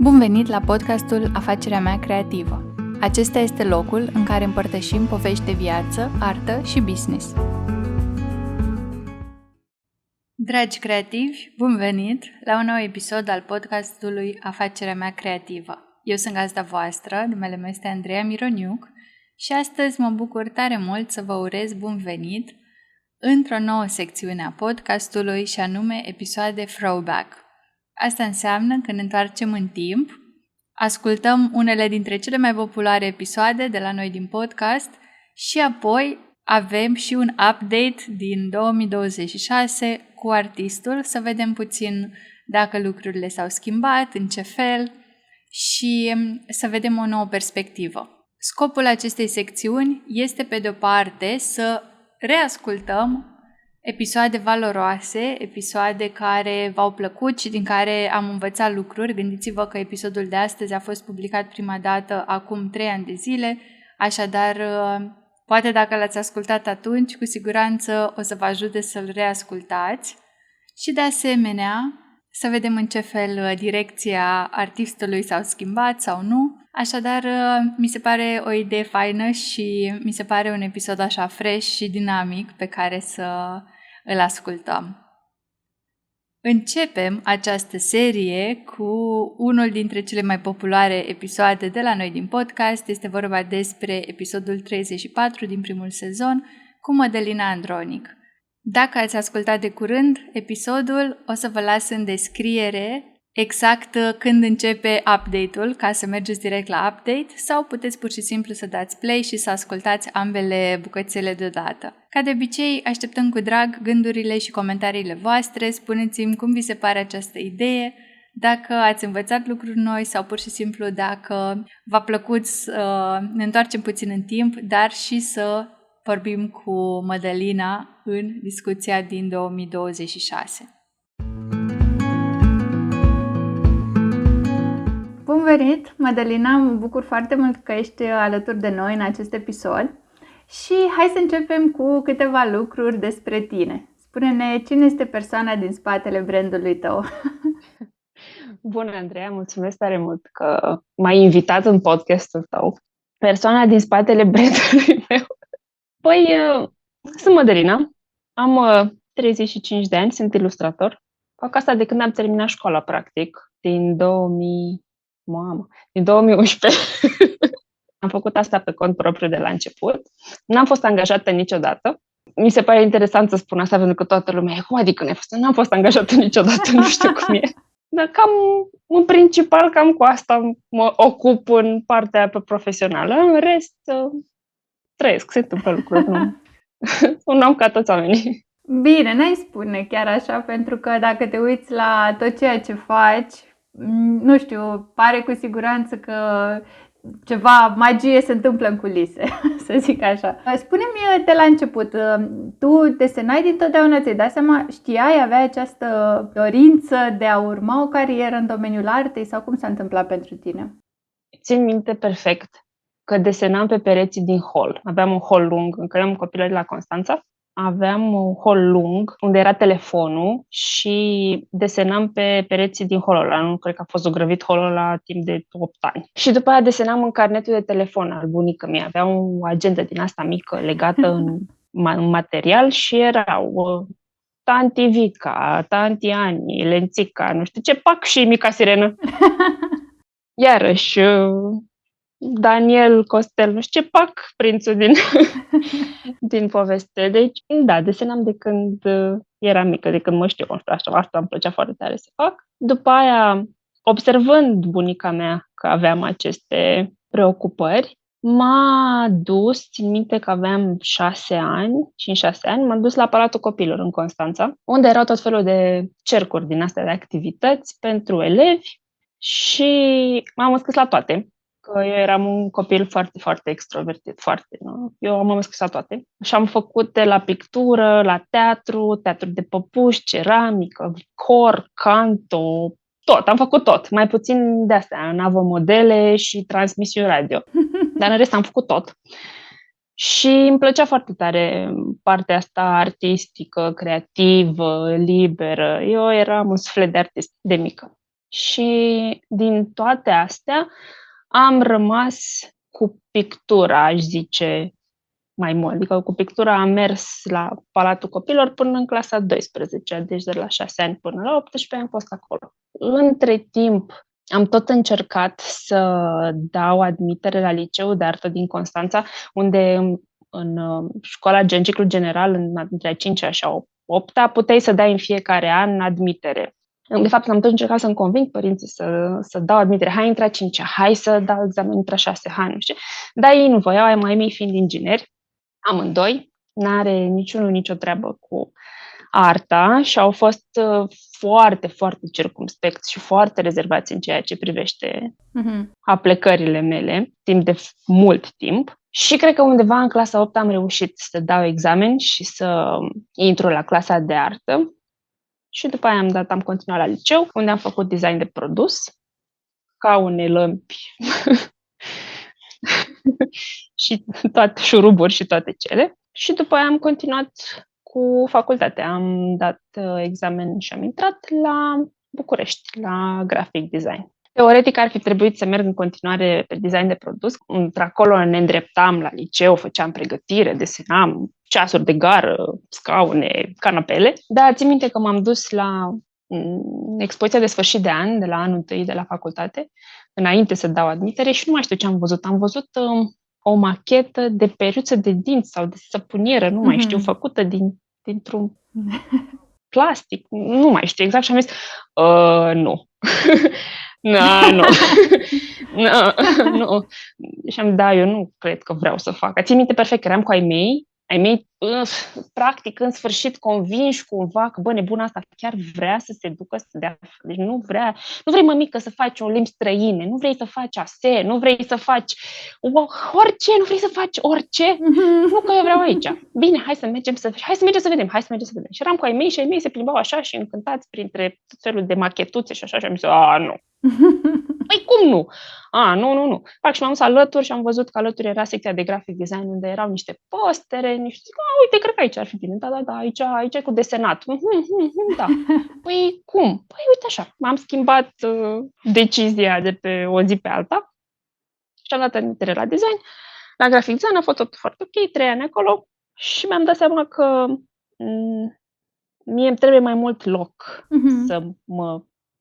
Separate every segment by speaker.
Speaker 1: Bun venit la podcastul Afacerea mea creativă. Acesta este locul în care împărtășim povești de viață, artă și business. Dragi creativi, bun venit la un nou episod al podcastului Afacerea mea creativă. Eu sunt gazda voastră, numele meu este Andreea Mironiuc și astăzi mă bucur tare mult să vă urez bun venit într-o nouă secțiune a podcastului și anume episoade Throwback. Asta înseamnă că ne întoarcem în timp, ascultăm unele dintre cele mai populare episoade de la noi din podcast și apoi avem și un update din 2026 cu artistul, să vedem puțin dacă lucrurile s-au schimbat, în ce fel și să vedem o nouă perspectivă. Scopul acestei secțiuni este, pe de-o parte, să reascultăm episoade valoroase, episoade care v-au plăcut și din care am învățat lucruri. Gândiți-vă că episodul de astăzi a fost publicat prima dată acum 3 ani de zile, așadar, poate dacă l-ați ascultat atunci, cu siguranță o să vă ajute să-l reascultați. Și de asemenea, să vedem în ce fel direcția artistului s-a schimbat sau nu. Așadar, mi se pare o idee faină și mi se pare un episod așa fresh și dinamic pe care să îl ascultăm. Începem această serie cu unul dintre cele mai populare episoade de la noi din podcast. Este vorba despre episodul 34 din primul sezon cu Mădălina Andronic. Dacă ați ascultat de curând episodul, o să vă las în descriere exact când începe update-ul, ca să mergeți direct la update, sau puteți pur și simplu să dați play și să ascultați ambele bucățele deodată. Ca de obicei, așteptăm cu drag gândurile și comentariile voastre, spuneți-mi cum vi se pare această idee, dacă ați învățat lucruri noi sau pur și simplu dacă v-a plăcut să ne întoarcem puțin în timp, dar și să vorbim cu Mădălina în discuția din 2026. Bun venit, Mădălina! Mă bucur foarte mult că ești alături de noi în acest episod și hai să începem cu câteva lucruri despre tine. Spune-ne cine este persoana din spatele brandului tău.
Speaker 2: Bună, Andreea! Mulțumesc tare mult că m-ai invitat în podcastul tău. Persoana din spatele brandului meu. Păi, sunt Mădălina, am 35 de ani, sunt ilustrator. Fac asta de când am terminat școala, practic, din 2011. Am făcut asta pe cont propriu de la început. N-am fost angajată niciodată. Mi se pare interesant să spun asta, pentru că toată lumea e, cum adică n-am fost angajată niciodată, nu știu cum e. Dar cam, în principal, cam cu asta mă ocup în partea profesională. În rest, trăiesc, se întâmplă lucruri, nu? Un om ca toți oamenii.
Speaker 1: Bine, n-ai spune chiar așa, pentru că dacă te uiți la tot ceea ce faci, nu știu, pare cu siguranță că ceva magie se întâmplă în culise, să zic așa. Spune-mi de la început, tu desenai dintotdeauna, ți-ai dat seama, știai, aveai această dorință de a urma o carieră în domeniul artei sau cum s-a întâmplat pentru tine?
Speaker 2: Țin minte perfect că desenam pe pereții din hol. Aveam un hol lung, încă eram copilărie la Constanța. Aveam un hol lung unde era telefonul și desenam pe pereții din holul ăla. Nu cred că a fost zugrăvit holul ăla timp de 8 ani. Și după aia desenam în carnetul de telefon al bunicii mea. Avea o agendă din asta mică legată în material și erau tanti Vica, tanti Ani, Lențica, nu știu ce, pac, și mica sirenă. Iarăși Daniel Costel, nu știu ce, pac, prințul din poveste. Deci, da, desenam de când eram mică, de când mă știu, asta îmi plăcea foarte tare să fac. După aia, observând bunica mea că aveam aceste preocupări, m-a dus, țin minte că aveam 5-6 ani, m-am dus la Palatul Copilor în Constanța, unde erau tot felul de cercuri din astea de activități pentru elevi și m-am înscris la toate. Că eu eram un copil foarte, foarte extrovertit, nu? Eu m-am înscris la toate. Și am făcut de la pictură, la teatru de păpuși, ceramică, cor, canto, tot. Am făcut tot. Mai puțin de astea, navomodele și transmisiuni radio. Dar în rest am făcut tot. Și îmi plăcea foarte tare partea asta artistică, creativă, liberă. Eu eram un suflet de artist de mică. Și din toate astea am rămas cu pictura, aș zice, mai mult. Adică cu pictura am mers la Palatul Copilor până în clasa 12, deci de la 6 ani până la 18 am fost acolo. Între timp, am tot încercat să dau admitere la Liceul de Artă din Constanța, unde în școala gen ciclu general, între a 5-a și a 8-a, puteai să dai în fiecare an admitere. De fapt, am tot încercat să-mi conving părinții să dau admitere. Hai, intra 5-a, hai să dau examen, intra 6, hai, nu știu. Dar ei nu voiau, ai mai mei fiind ingineri, amândoi, n-are niciunul nicio treabă cu arta și au fost foarte, foarte circumspecți și foarte rezervați în ceea ce privește aplecările mele, timp de mult timp. Și cred că undeva în clasa 8 am reușit să dau examen și să intru la clasa de artă. Și după aia am continuat la liceu, unde am făcut design de produs, scaune, lămpi și toate șuruburi și toate cele. Și după aia am continuat cu facultatea. Am dat examen și am intrat la București, la graphic design. Teoretic ar fi trebuit să merg în continuare pe design de produs. Într-acolo ne îndreptam la liceu, făceam pregătire, desenam ceasuri de gară, scaune, canapele. Dar țin minte că m-am dus la expoziția de sfârșit de an, de la anul întâi de la facultate, înainte să dau admitere și nu mai știu ce am văzut. Am văzut o machetă de periuță de dinți sau de săpunieră, nu mai știu, făcută dintr-un plastic, nu mai știu exact și am zis, nu. Nu. Nu. Și am eu nu cred că vreau să fac. Țin minte perfect că eram cu ai mei, practic, în sfârșit, convinși cumva că, nebuna asta chiar vrea să se ducă să dea. Deci nu vrei, mămică, să faci o limbi străine, nu vrei să faci ASE, nu vrei să faci orice, nu vrei să faci orice. Nu, că eu vreau aici. Bine, hai să mergem să vedem. Și eram cu ai mei și ai mei se plimbau așa și încântați printre tot felul de machetuțe și așa și am zis, nu. Păi cum nu? Nu. Fac și m-am dus alături și am văzut că alături era secția de graphic design unde erau niște postere, uite, cred că aici ar fi bine. Da, aici e cu desenat. Da. Păi cum? Păi uite așa, m-am schimbat decizia de pe o zi pe alta și am dat admitere la design. La graphic design a fost tot foarte ok, 3 ani acolo și mi-am dat seama că mie îmi trebuie mai mult loc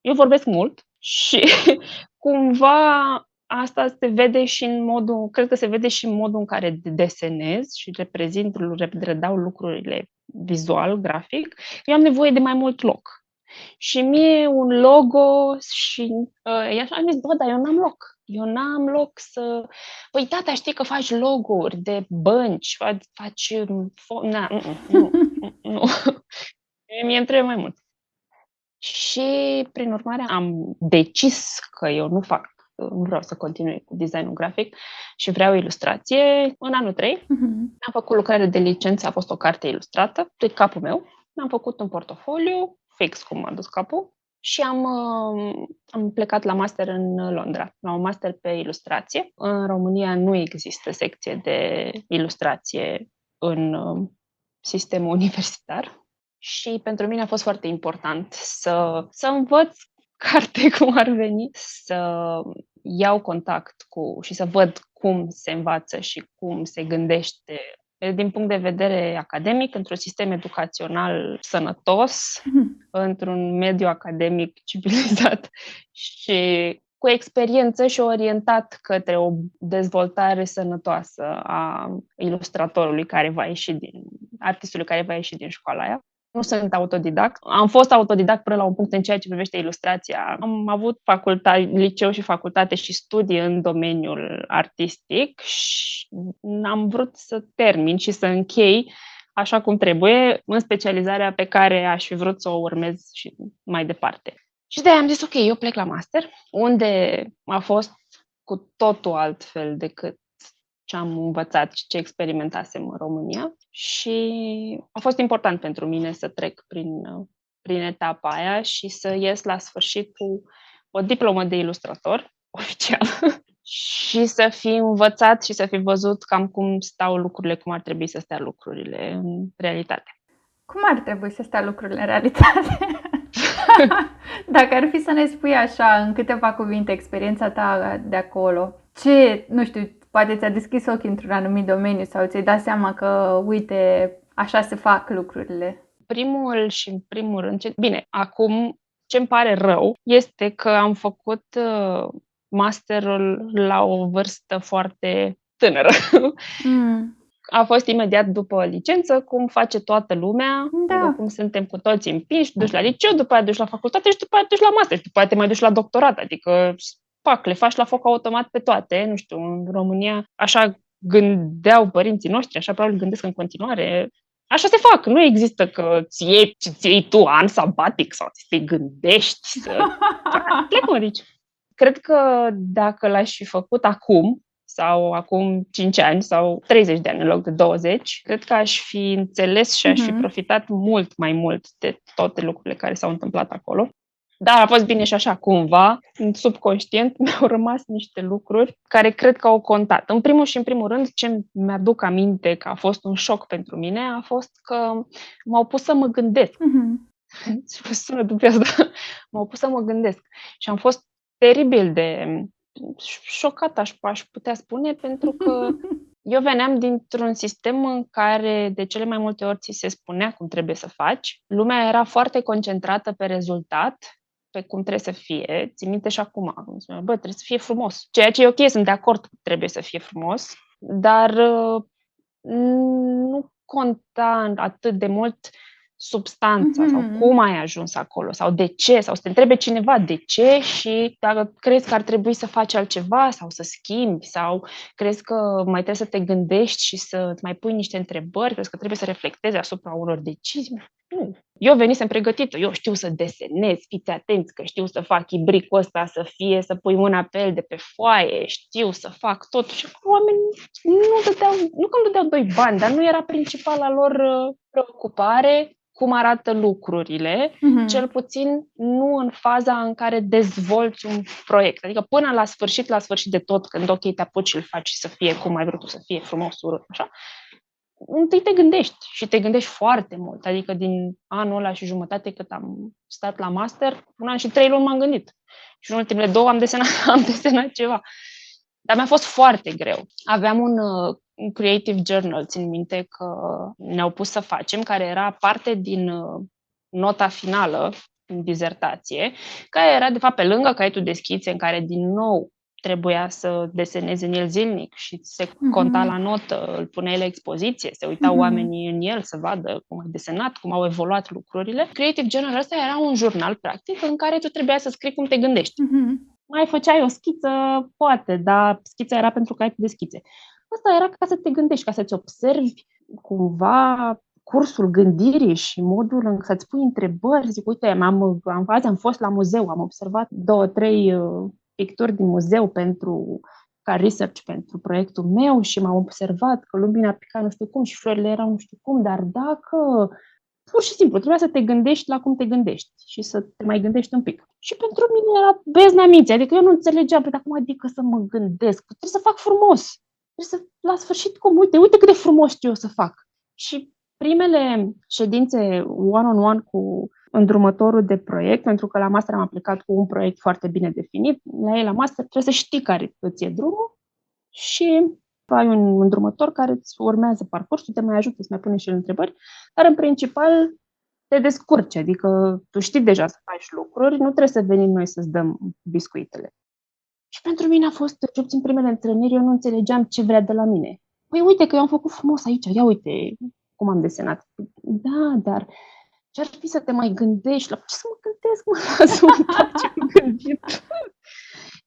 Speaker 2: Eu vorbesc mult și cumva asta se vede și cred că se vede și în modul în care desenez și redau lucrurile vizual, grafic. Eu am nevoie de mai mult loc. Și mie un logo și am zis, dar eu n-am loc. Eu n-am loc să... Păi, tata, știi că faci logo-uri de bănci, faci... Nu. Mie îmi trebuie mai mult. Și, prin urmare, am decis că eu nu vreau să continui cu designul grafic și vreau ilustrație. În anul 3 am făcut lucrare de licență, a fost o carte ilustrată de capul meu. Am făcut un portofoliu, fix cum m-a dus capul, și am plecat la master în Londra, la un master pe ilustrație. În România nu există secție de ilustrație în sistemul universitar. Și pentru mine a fost foarte important să învăț carte cum ar veni, să iau contact și să văd cum se învață și cum se gândește din punct de vedere academic, într-un sistem educațional sănătos, într-un mediu academic civilizat și cu experiență și orientat către o dezvoltare sănătoasă a ilustratorului artistului care va ieși din școala aia. Nu sunt autodidact. Am fost autodidact până la un punct în ceea ce privește ilustrația. Am avut liceu și facultate și studii în domeniul artistic și am vrut să termin și să închei așa cum trebuie în specializarea pe care aș fi vrut să o urmez și mai departe. Și de-aia am zis, ok, eu plec la master, unde a fost cu totul altfel decât ce am învățat și ce experimentasem în România și a fost important pentru mine să trec prin etapa aia și să ies la sfârșit cu o diplomă de ilustrator oficial și să fi învățat și să fi văzut cam cum stau lucrurile, cum ar trebui să stea lucrurile în realitate.
Speaker 1: Cum ar trebui să stea lucrurile în realitate? Dacă ar fi să ne spui așa, în câteva cuvinte, experiența ta de acolo, ce, nu știu, poate ți-a deschis ochii într-un anumit domeniu sau ți-ai dat seama că, uite, așa se fac lucrurile?
Speaker 2: Primul și în primul rând, bine, acum ce îmi pare rău este că am făcut masterul la o vârstă foarte tânără. A fost imediat după licență, cum face toată lumea,
Speaker 1: Da.
Speaker 2: cum suntem cu toții împinși, duci la liceu, după aia duci la facultate și după aia duci la master, după aia te mai duci la doctorat, adică le faci la foc automat pe toate, nu știu, în România așa gândeau părinții noștri, așa probabil gândesc în continuare. Așa se fac, nu există că ți iei tu an sabatic sau ți te gândești să... Plec, mă, deci. Cred că dacă l-aș fi făcut acum, sau acum 5 ani, sau 30 de ani în loc de 20, cred că aș fi înțeles și aș fi profitat mult mai mult de toate lucrurile care s-au întâmplat acolo. Dar a fost bine și așa, cumva, în subconștient mi-au rămas niște lucruri care cred că au contat. În primul și în primul rând, ce mi-aduc aminte că a fost un șoc pentru mine, a fost că m-au pus să mă gândesc. Sună dubios, dar m-au pus să mă gândesc. Și am fost teribil de șocată, aș putea spune, pentru că eu veneam dintr-un sistem în care de cele mai multe ori ți se spunea cum trebuie să faci. Lumea era foarte concentrată pe rezultat, pe cum trebuie să fie. Ții minte și acum, cum spunea, trebuie să fie frumos. Ceea ce e ok, sunt de acord că trebuie să fie frumos, dar nu conta atât de mult substanța sau cum ai ajuns acolo sau de ce, sau să te întrebe cineva de ce și dacă crezi că ar trebui să faci altceva sau să schimbi sau crezi că mai trebuie să te gândești și să-ți mai pui niște întrebări, crezi că trebuie să reflectezi asupra unor decizii. Nu. Eu venisem pregătită, eu știu să desenez, fiți atenți că știu să fac ibricul ăsta să pui mâna pe el de pe foaie, știu să fac tot. Și oamenii nu că îmi dădeau doi bani, dar nu era principala lor preocupare cum arată lucrurile, cel puțin nu în faza în care dezvolți un proiect. Adică până la sfârșit de tot, când ok, te apuci și îl faci să fie cum ai vrut tu să fie, frumos, urât, așa, întâi te gândești și te gândești foarte mult. Adică din anul ăla și jumătate cât am stat la master, 1 an și 3 luni m-am gândit. Și în ultimele 2 am desenat ceva. Dar mi-a fost foarte greu. Aveam un creative journal, țin minte că ne-au pus să facem, care era parte din nota finală în dizertație, care era, de fapt, pe lângă caietul de schițe, în care, din nou, trebuia să deseneze în el zilnic și se conta la notă, îl puneai la expoziție, se uitau oamenii în el să vadă cum ai desenat, cum au evoluat lucrurile. Creative Journal ăsta era un jurnal, practic, în care tu trebuia să scrii cum te gândești. Mai făceai o schiță, poate, dar schița era pentru caietul de schițe. Asta era ca să te gândești, ca să-ți observi cumva cursul gândirii și modul în care să-ți pui întrebări. Zic, uite, azi am fost la muzeu, am observat 2-3 picturi din muzeu ca research pentru proiectul meu și m-am observat că lumina pica nu știu cum și florile erau nu știu cum, dar dacă pur și simplu trebuia să te gândești la cum te gândești și să te mai gândești un pic. Și pentru mine era bezna minții, adică eu nu înțelegeam, dar cum adică să mă gândesc? Trebuie să fac frumos. Trebuie să, la sfârșit, uite cât de frumos știu eu să fac. Și primele ședințe one-on-one cu îndrumătorul de proiect, pentru că la master am aplicat cu un proiect foarte bine definit, la ei la master trebuie să știi care îți e drumul și ai un îndrumător care îți urmează parcursul, te mai ajută să mai pune și el întrebări, dar în principal te descurci, adică tu știi deja să faci lucruri, nu trebuie să venim noi să-ți dăm biscuitele. Și pentru mine a fost, ce puțin primele întâlniri, eu nu înțelegeam ce vrea de la mine. Păi uite că eu am făcut frumos aici, ia uite cum am desenat. Da, dar ce ar fi să te mai gândești? La ce să mă gândesc, mă, lasă-mă ce gândit.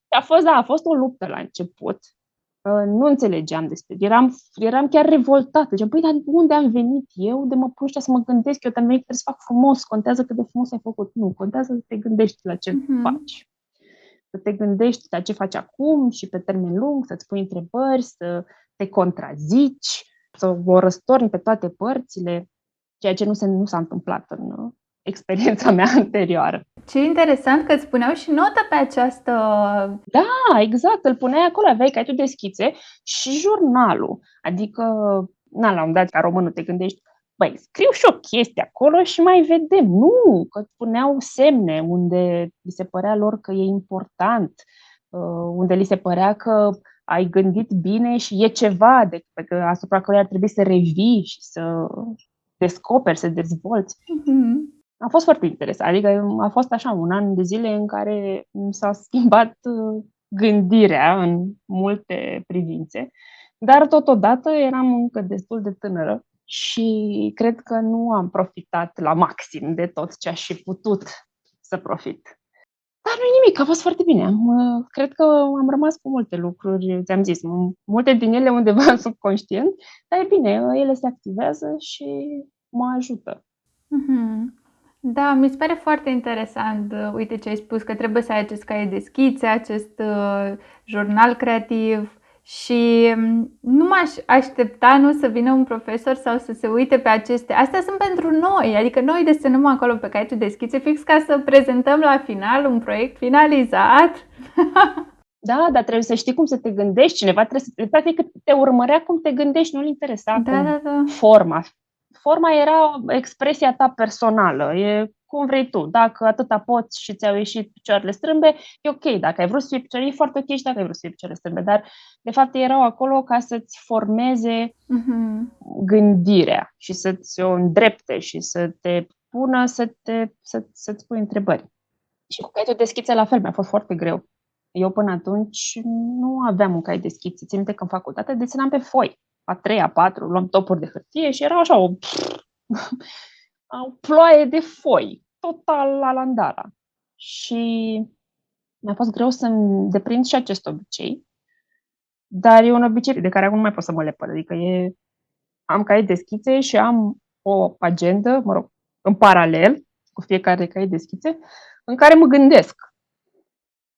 Speaker 2: A fost o luptă la început. Nu înțelegeam despre. Eram chiar revoltată. Ziceam, păi, dar unde am venit eu de mă pun să mă gândesc? Eu am venit, trebuie să fac frumos. Contează cât de frumos ai făcut. Nu, contează să te gândești la ce faci. Să te gândești la ce faci acum și pe termen lung, să-ți pui întrebări, să te contrazici, să o răstorni pe toate părțile, ceea ce nu s-a întâmplat în experiența mea anterioară.
Speaker 1: Ce interesant că îți puneau și notă pe această...
Speaker 2: Da, exact, îl puneai acolo, aveai caietul de schițe și jurnalul. Adică, la un dat, ca românul te gândești, băi, scriu și o chestie acolo și mai vedem. Nu, că puneau semne unde li se părea lor că e important, unde li se părea că ai gândit bine și e ceva asupra căruia ar trebui să revii și să descoperi, să dezvolți. A fost foarte interesant. Adică a fost așa un an de zile în care s-a schimbat gândirea în multe privințe, dar totodată eram încă destul de tânără și cred că nu am profitat la maxim de tot ce aș fi putut să profit. Dar nu nimic, a fost foarte bine. Cred că am rămas cu multe lucruri, ți-am zis, multe din ele undeva subconștient, dar e bine, ele se activează și mă ajută.
Speaker 1: Da, mi se pare foarte interesant. Uite ce ai spus, că trebuie să ai acest caiet de schițe, acest jurnal creativ și nu m-aș aștepta să vină un profesor sau să se uite pe acestea. Astea sunt pentru noi, adică noi desenăm acolo pe caietul de schițe fix ca să prezentăm la final un proiect finalizat.
Speaker 2: Da, dar trebuie să știi cum să te gândești. Cineva practic te urmărea cum te gândești, nu-l interesa forma. Forma era expresia ta personală, e cum vrei tu. Dacă atâta poți și ți-au ieșit picioarele strâmbe, e ok. Dacă ai vrut să fie picioare, e foarte ok și dacă ai vrut să fie picioarele strâmbe. Dar, de fapt, erau acolo ca să-ți formeze gândirea și să-ți o îndrepte și să te pună să-ți pui întrebări. Și cu caietul de schițe la fel, mi-a fost foarte greu. Eu până atunci nu aveam un caiet de schițe. Țin minte că în facultate desenam pe foi. A 3, a 4, luam topuri de hârtie și era așa o ploaie de foi. Total la landara. Și mi-a fost greu să-mi deprind și acest obicei. Dar e un obicei de care acum nu mai pot să mă lepăr. Adică am caiet de schițe și am o agendă, în paralel cu fiecare caiet de schițe, în care mă gândesc.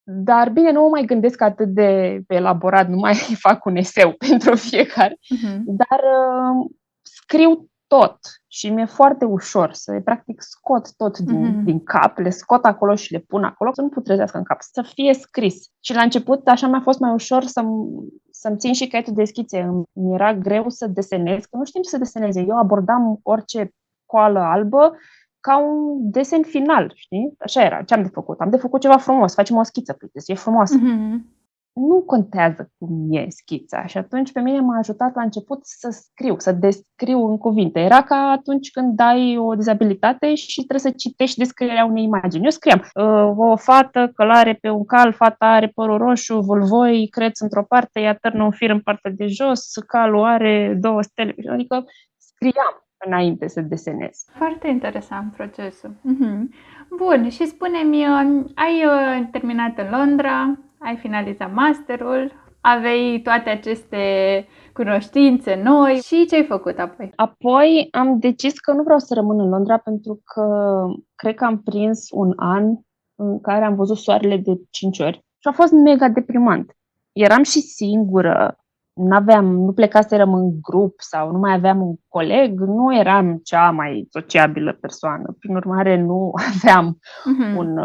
Speaker 2: Dar bine, nu mă mai gândesc atât de elaborat, nu mai fac un eseu pentru fiecare, dar scriu tot și mi-e foarte ușor să, practic, scot tot din cap, le scot acolo și le pun acolo, să nu putrezească în cap, să fie scris. Și la început așa mi-a fost mai ușor să-mi țin și caietul de schițe. Mi era greu să desenez, că nu știam ce să desenez. Eu abordam orice coală albă ca un desen final, știi? Așa era. Ce am de făcut? Am de făcut ceva frumos. Facem o schiță, e frumoasă. Nu contează cum e schița. Și atunci pe mine m-a ajutat la început să scriu, să descriu în cuvinte. Era ca atunci când ai o dizabilitate și trebuie să citești descrierea unei imagini. Eu scriam o fată călare pe un cal, fata are părul roșu, vâlvoi, creț într-o parte, ea târnă un fir în partea de jos, calul are 2 stele. Adică scriam înainte să desenez.
Speaker 1: Foarte interesant procesul. Bun, și spune-mi, ai terminat în Londra, ai finalizat masterul, aveai toate aceste cunoștințe noi și ce ai făcut apoi?
Speaker 2: Apoi am decis că nu vreau să rămân în Londra pentru că cred că am prins un an în care am văzut soarele de 5 ori și a fost mega deprimant. Eram și singură. Nu plecaserăm în grup sau nu mai aveam un coleg, nu eram cea mai sociabilă persoană. Prin urmare, nu aveam un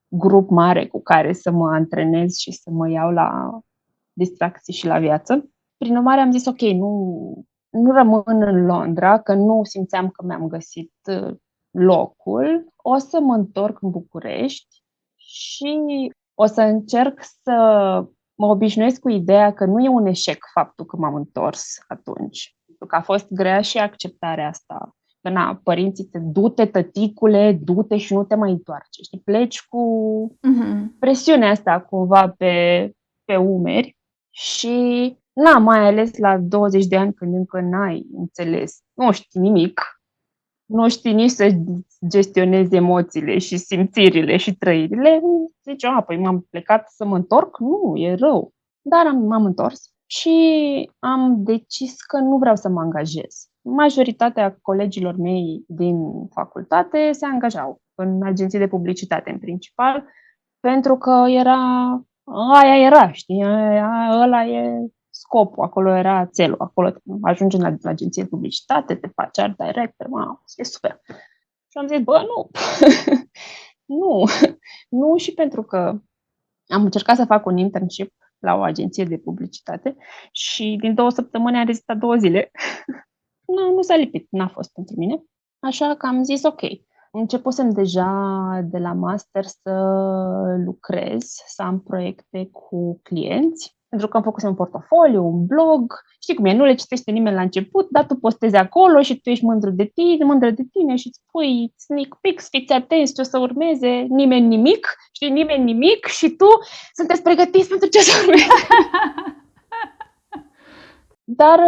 Speaker 2: grup mare cu care să mă antrenez și să mă iau la distracții și la viață. Prin urmare, am zis, ok, nu rămân în Londra, că nu simțeam că mi-am găsit locul. O să mă întorc în București și o să încerc să mă obișnuiesc cu ideea că nu e un eșec faptul că m-am întors atunci. Pentru că a fost grea și acceptarea asta. Că părinții du-te, tăticule, du-te și nu te mai întoarce. Și pleci cu presiunea asta cumva pe umeri și mai ales la 20 de ani când încă n-ai înțeles, nu știi nimic, nu știi nici să gestionezi emoțiile și simțirile și trăirile, zici, păi m-am plecat să mă întorc? Nu, e rău. Dar m-am întors și am decis că nu vreau să mă angajez. Majoritatea colegilor mei din facultate se angajau în agenții de publicitate în principal, pentru că aia era, știi, ăla e scopul, acolo era țelul, acolo ajungi la agenție de publicitate, te faci art director, e super. Și am zis, nu, nu și pentru că am încercat să fac un internship la o agenție de publicitate și din 2 săptămâni am rezistat 2 zile. nu s-a lipit, n-a fost pentru mine. Așa că am zis ok. Începusem deja de la master să lucrez, să am proiecte cu clienți, pentru că am făcut un portofoliu, un blog. Știi cum e, nu le citește nimeni la început, dar tu postezi acolo și tu ești mândră de tine și îți pui sneak peeks, fiți atenți ce o să urmeze, nimeni nimic și tu sunteți pregătiți pentru ce o să urmeze. Dar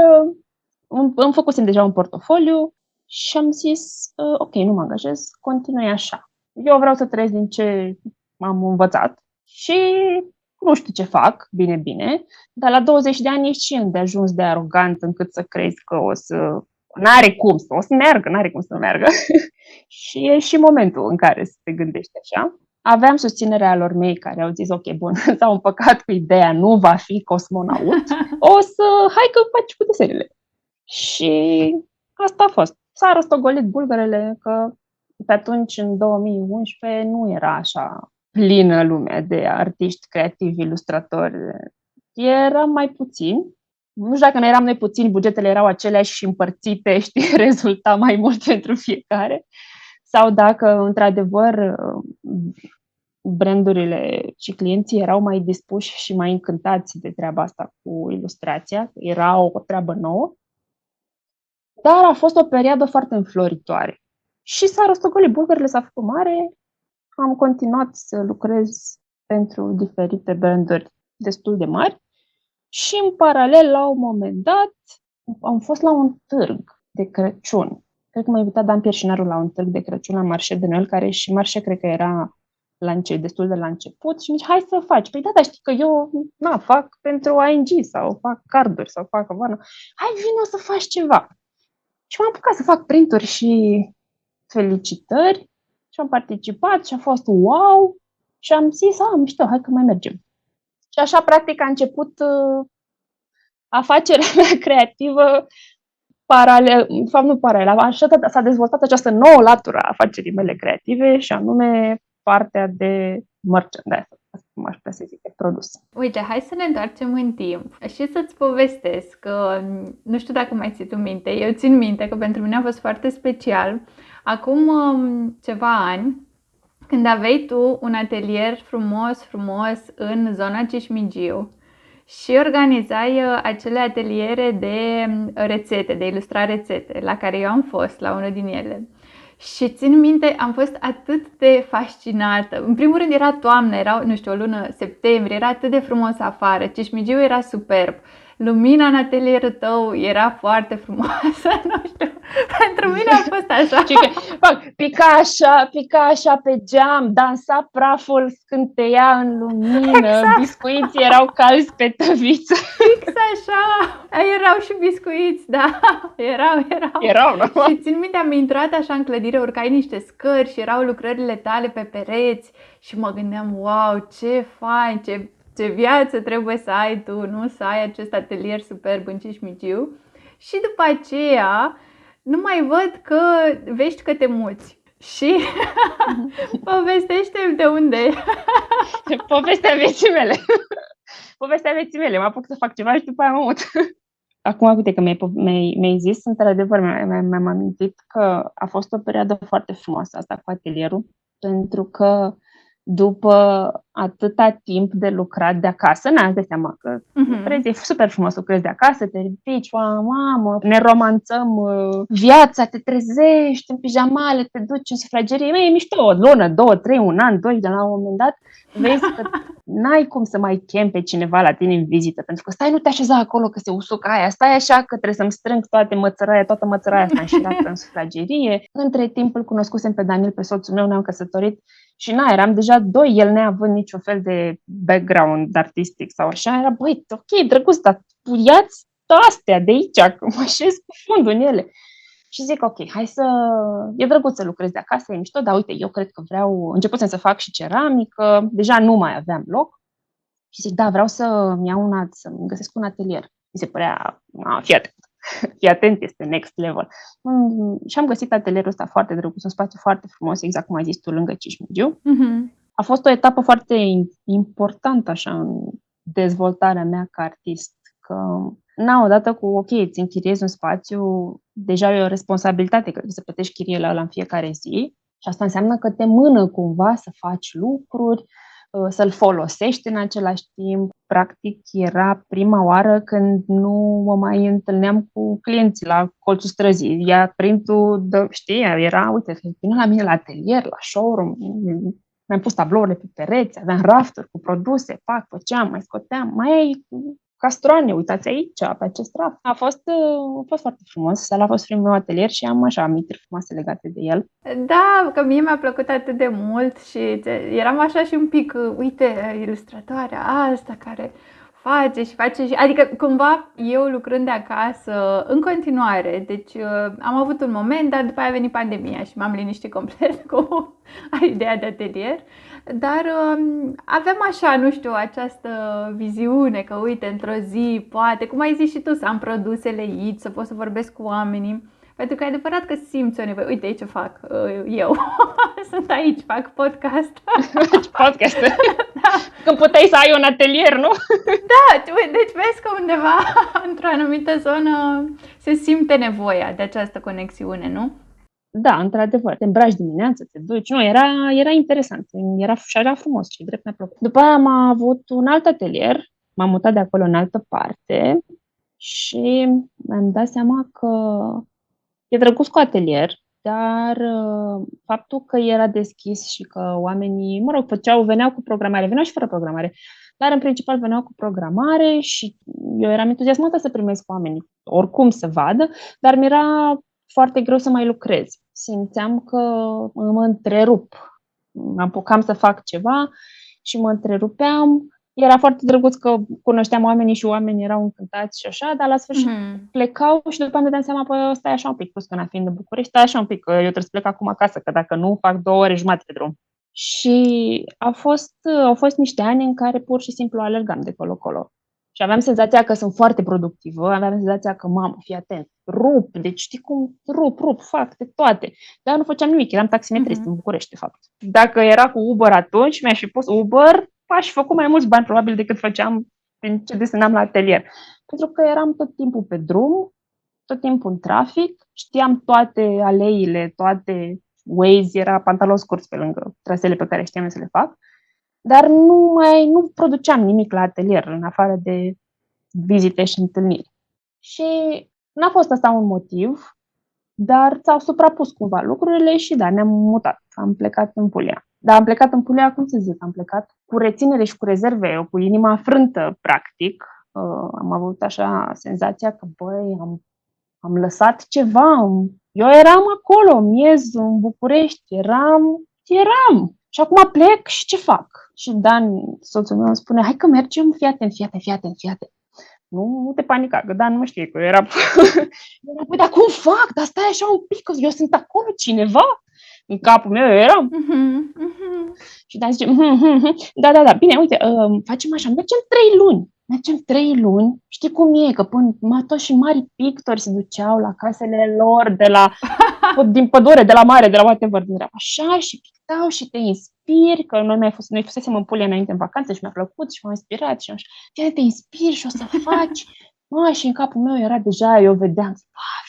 Speaker 2: îmi făcusem deja un portofoliu și am zis, ok, nu mă angajez, continui așa. Eu vreau să trăiesc din ce am învățat și nu știu ce fac, bine, dar la 20 de ani ești și îndeajuns de arogant încât să crezi că n-are cum să meargă. Și e și momentul în care să te gândești așa. Aveam susținerea lor mei care au zis, ok, bun, s-au împăcat cu ideea, nu va fi cosmonaut, hai că faci cu desenele. Și asta a fost. S-a rostogolit bulgărele, că pe atunci, în 2011, nu era așa plină lumea de artiști creativi, ilustratori. Eram mai puțini. Nu știu dacă noi eram noi puțini, bugetele erau aceleași și împărțite, știi, rezulta mai mult pentru fiecare. Sau dacă, într-adevăr, brandurile și clienții erau mai dispuși și mai încântați de treaba asta cu ilustrația. Era o treabă nouă. Dar a fost o perioadă foarte înfloritoare. Și s-a rostogolit, bulgările s-a făcut mare, am continuat să lucrez pentru diferite branduri destul de mari și în paralel, la un moment dat, am fost la un târg de Crăciun. Cred că m-a invitat Dan Pierșinaru la un târg de Crăciun la Marșe de Noel, care și Marșe cred că era destul de la început și mi zice, hai să faci. Păi da, știi că eu fac pentru ING sau fac carduri sau fac avană. Hai, vino să faci ceva. Și m-am apucat să fac printuri și felicitări și am participat și a fost wow și am zis, mișto, hai că mai mergem. Și așa, practic, a început afacerea mea creativă paralel, de fapt nu paralel, așa s-a dezvoltat această nouă latură a afacerii mele creative și anume partea de merchandise, cum aș putea să zic, de produs.
Speaker 1: Uite, hai să ne întoarcem în timp și să-ți povestesc că, nu știu dacă mai ții tu minte, eu țin minte că pentru mine a fost foarte special. Acum ceva ani, când aveai tu un atelier frumos în zona Cismigiu și organizai acele ateliere de rețete, de ilustrat rețete, la care eu am fost la unul din ele. Și țin minte, am fost atât de fascinată. În primul rând era toamnă, era, nu știu, o lună septembrie, era atât de frumos afară, Cismigiu era superb. Lumina în atelierul tău era foarte frumoasă, nu știu, pentru mine a fost așa.
Speaker 2: Pica așa pe geam, dansa praful, scânteia în lumină, exact. Biscuiții erau calzi pe tăviță.
Speaker 1: Fix așa, erau și biscuiți, da, erau. Și țin minte, am intrat așa în clădire, urcai niște scări și erau lucrările tale pe pereți și mă gândeam, wow, ce fain, ce viață trebuie să ai tu, nu? Să ai acest atelier superb în Cismigiu. Și după aceea, nu mai văd că vești că te muți. Și povestește-mi de unde.
Speaker 2: Povestea vieții mele. Mă apuc să fac ceva și după aia mă mut. Acum, uite că mi-ai zis, într-adevăr, mi-am amintit că a fost o perioadă foarte frumoasă asta cu atelierul, pentru că după atâta timp de lucrat de acasă, îți dai seama că e super frumos să lucrezi de acasă, te ridici, mamă, ne romanțăm viața, te trezești în pijamale, te duci în sufragerie, e mișto, o lună, 2, 3, un an, 2, de la un moment dat vezi că n-ai cum să mai chem pe cineva la tine în vizită, pentru că nu te așeza acolo că se usucă aia, stai așa că trebuie să-mi strâng toată mățăraia asta înșirată în sufragerie. Între timp îl cunoscusem pe Daniel, pe soțul meu, ne-am căsătorit și eram deja doi, el neavând niciun fel de background artistic sau așa, era, băi, ok, drăguț, dar ia-ți astea de aici, că mă așez cu fundul în ele. Și zic, ok, e drăguț să lucrez de acasă, e mișto, dar uite, eu cred că începusem să fac și ceramică, deja nu mai aveam loc. Și zic, da, vreau să-mi găsesc un atelier. Mi se părea, fii atent, este next level. Și am găsit atelierul ăsta foarte drăguț, un spațiu foarte frumos, exact cum ai zis tu, lângă Cismigiu. A fost o etapă foarte importantă așa în dezvoltarea mea ca artist, că odată cu, ok, îți închiriezi un spațiu, deja e o responsabilitate, că trebuie să plătești chirie la ăla în fiecare zi și asta înseamnă că te mână cumva să faci lucruri, să-l folosești în același timp. Practic, era prima oară când nu mă mai întâlneam cu clienții la colțul străzii. Ia printul, știi, era, uite, vină la mine la atelier, la showroom, mi-am pus tablourile pe pereți, aveam rafturi cu produse, făceam, mai scoteam, mai ai castroane, uitați aici, pe acest raft. A fost foarte frumos, ăla a fost primul meu atelier și am așa amintiri frumoase legate de el.
Speaker 1: Da, că mie mi-a plăcut atât de mult și eram așa și un pic, uite, ilustratoarea asta care face și... Adică, cumva, eu lucrând de acasă, în continuare, deci am avut un moment, dar după aia a venit pandemia și m-am liniștit complet cu ideea de atelier. Dar aveam așa, nu știu, această viziune că, uite, într-o zi, poate, cum ai zis și tu, să am produsele aici, să pot să vorbesc cu oamenii. Pentru că e adevărat că simți o nevoie. Uite, ce fac eu. Sunt aici, fac podcast.
Speaker 2: Podcast. Da. Când puteai să ai un atelier, nu?
Speaker 1: Da, deci vezi că undeva, într-o anumită zonă, se simte nevoia de această conexiune, nu?
Speaker 2: Da, într-adevăr. Te îmbraci dimineața, te duci. Nu, era interesant. Era frumos și drept mi-a plăcut. După aia am avut un alt atelier. M-am mutat de acolo în altă parte și mi-am dat seama că e drăguț cu atelier, dar faptul că era deschis și că oamenii, veneau cu programare, veneau și fără programare, dar în principal veneau cu programare și eu eram entuziasmată să primesc oamenii, oricum să vadă, dar mi-era foarte greu să mai lucrez. Simțeam că mă întrerup. Mă apucam să fac ceva și mă întrerupeam. Era foarte drăguț că cunoșteam oamenii și oamenii erau încântați și așa, dar la sfârșit plecau și după am dat seama, păi stai așa un pic, plus că n-a de București, stai așa un pic, că eu trebuie să plec acum acasă, că dacă nu, fac 2 ore jumate pe drum. Și au fost niște ani în care pur și simplu alergam de colo-colo. Și aveam senzația că sunt foarte productivă, aveam senzația că, mamă, fii atent, deci știi cum, fac de toate. Dar nu făceam nimic, eram taximetrist în București, de fapt. Dacă era cu Uber atunci, mi-aș fi pus Uber, aș fi făcut mai mulți bani, probabil, decât făceam din ce desenam la atelier. Pentru că eram tot timpul pe drum, tot timpul în trafic, știam toate aleile, toate Waze, era pantaloni scurți pe lângă trasele pe care știam să le fac, dar nu produceam nimic la atelier, în afară de vizite și întâlniri. Și n-a fost asta un motiv, dar s-au suprapus cumva lucrurile și da, ne-am mutat. Am plecat în Puglia. Dar am plecat în Puglia, cum să zic, am plecat cu reținere și cu rezerve, cu inima frântă, practic. Am avut așa senzația că, băi, am lăsat ceva. Eu eram acolo, în miez, în București, eram. Și acum plec și ce fac? Și Dan, soțul meu, îmi spune, hai că mergem, fii atent. Nu te panica, că Dan nu știe, că era... Păi, dar cum fac? Dar stai așa un pic, că eu sunt acolo, cineva? În capul meu eu eram. Și Dan zice, da, bine, uite, facem așa, mergem 3 luni. Știi cum e, că până toți și mari pictori se duceau la casele lor, din pădure, de la mare, de la whatever, așa, și pictau și te inspiri, că noi fusesem în Puglia înainte în vacanță și mi-a plăcut și m-am inspirat și așa, te inspiri și o să faci. Și în capul meu era deja, eu vedeam,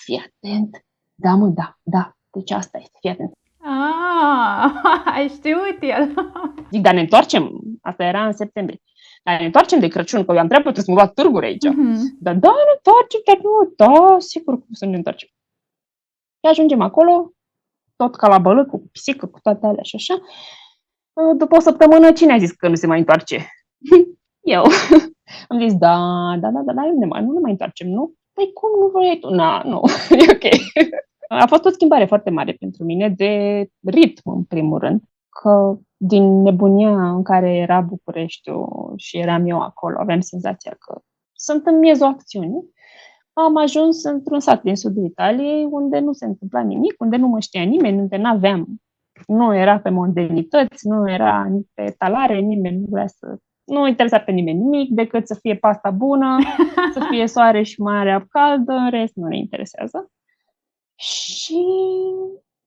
Speaker 2: fii atent, da, deci asta este, fii atent.
Speaker 1: Ai știut el.
Speaker 2: Zic, dar ne întoarcem, asta era în septembrie. Dar ne întoarcem de Crăciun, că eu am treabă, trebuie să mă luat târguri aici. Dar da, ne întoarcem, dar nu, da, sigur să ne întoarcem. Și ajungem acolo, tot ca la bălă, cu pisică, cu toate alea și așa. După o săptămână, cine a zis că nu se mai întoarce? Eu. Am zis, da, nu ne mai întoarcem, nu? Păi cum nu vrei tu? Nu, e ok. A fost o schimbare foarte mare pentru mine de ritm, în primul rând, că din nebunia în care era Bucureștiul și eram eu acolo, aveam senzația că sunt în miezul acțiunii, am ajuns într-un sat din sudul Italiei, unde nu se întâmpla nimic, unde nu mă știa nimeni, unde nu era pe mondenități, nu era pe talare, nimeni nu vrea nu interesa pe nimeni nimic, decât să fie pasta bună, să fie soare și mare caldă, în rest nu ne interesează. Și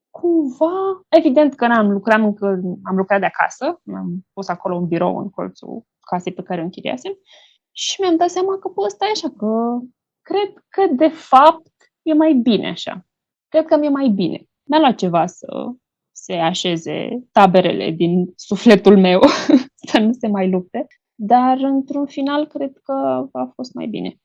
Speaker 2: cumva, evident că am lucrat de acasă, am pus acolo un birou în colțul casei pe care o închiriasem și mi-am dat seama că stai așa, că cred că, de fapt, e mai bine așa. Cred că mi-e mai bine. Mi-a luat ceva să se așeze taberele din sufletul meu, să nu se mai lupte, dar într-un final cred că a fost mai bine.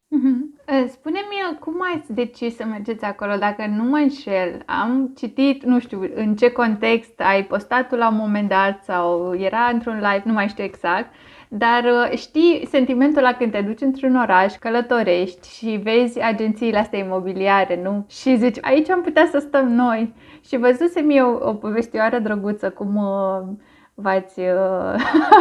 Speaker 1: Spune-mi cum ați decis să mergeți acolo, dacă nu mă înșel. Am citit, nu știu în ce context ai postat-o la un moment dat sau era într-un live, nu mai știu exact, dar știi sentimentul ăla când te duci într-un oraș, călătorești și vezi agențiile astea imobiliare, nu? Și zici, aici am putea să stăm noi. Și văzusem eu o povestioară drăguță cum v-ați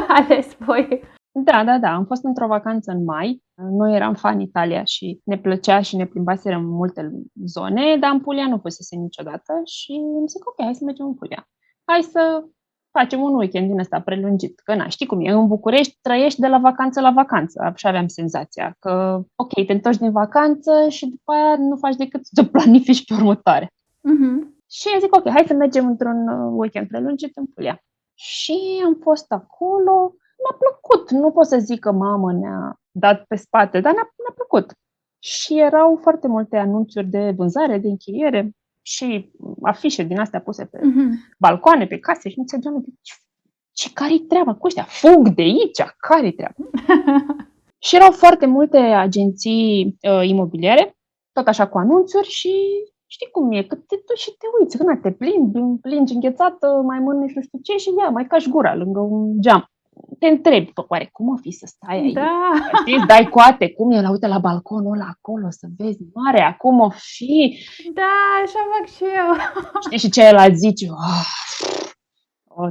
Speaker 1: ales voi.
Speaker 2: Da. Am fost într-o vacanță în mai. Noi eram fan Italia și ne plăcea și ne plimbaserăm în multe zone, dar în Puglia nu fusese niciodată și îmi zic, ok, hai să mergem în Puglia. Hai să facem un weekend din ăsta prelungit. Că știi cum e, în București trăiești de la vacanță la vacanță. Așa aveam senzația că, ok, te întorci din vacanță și după aia nu faci decât să planifici pe următoare. Și zic, ok, hai să mergem într-un weekend prelungit în Puglia. Și am fost acolo. Mi-a plăcut. Nu pot să zic că mama ne-a dat pe spate, dar ne-a plăcut. Și erau foarte multe anunțuri de vânzare, de închiriere și afișe din astea puse pe balcoane, pe case și nu înțelegeam care-i treaba cu ăștia? Fug de aici! Care-i treaba? Și erau foarte multe agenții imobiliare, tot așa cu anunțuri și știi cum e, că te duci și te uiți, când te plimbi înghețată, mai mănânci nu știu ce și mai cași gura lângă un geam. Te întrebi, oare cum o fi să stai aici?
Speaker 1: Da.
Speaker 2: Știi, îți dai coate, cum e, uite la balconul ăla acolo, să vezi marea, cum o fi.
Speaker 1: Da, așa fac și eu.
Speaker 2: Știi, și celălalt zice,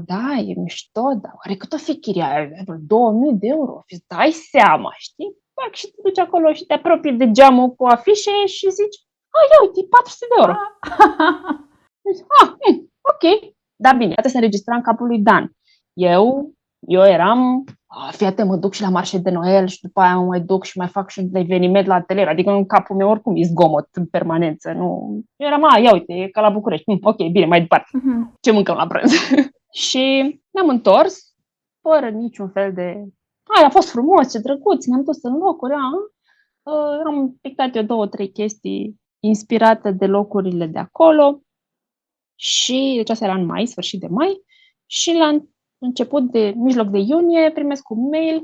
Speaker 2: da, e mișto, dar oare cât o fi chiria aia? 2000 de euro, îți dai seama, știi? Fac și te duci acolo și te apropii de geamul cu afișe și zici, ia uite, 400 de euro. Ok, da, bine, iată se înregistra în capul lui Dan. Eu eram, fii atent, mă duc și la marșe de Noel și după aia mă mai duc și mai fac și un eveniment la atelier. Adică în capul meu oricum e zgomot în permanență. Nu? Eu eram, ia uite, e ca la București. Ok, bine, mai departe. Ce mâncăm la prânz? Și ne-am întors, fără niciun fel de... a fost frumos, ce drăguț, ne-am dus în locuri. Am pictat eu 2-3 chestii inspirate de locurile de acolo. Și, deci asta era în mai, sfârșit de mai. Și la început de mijloc de iunie primesc un mail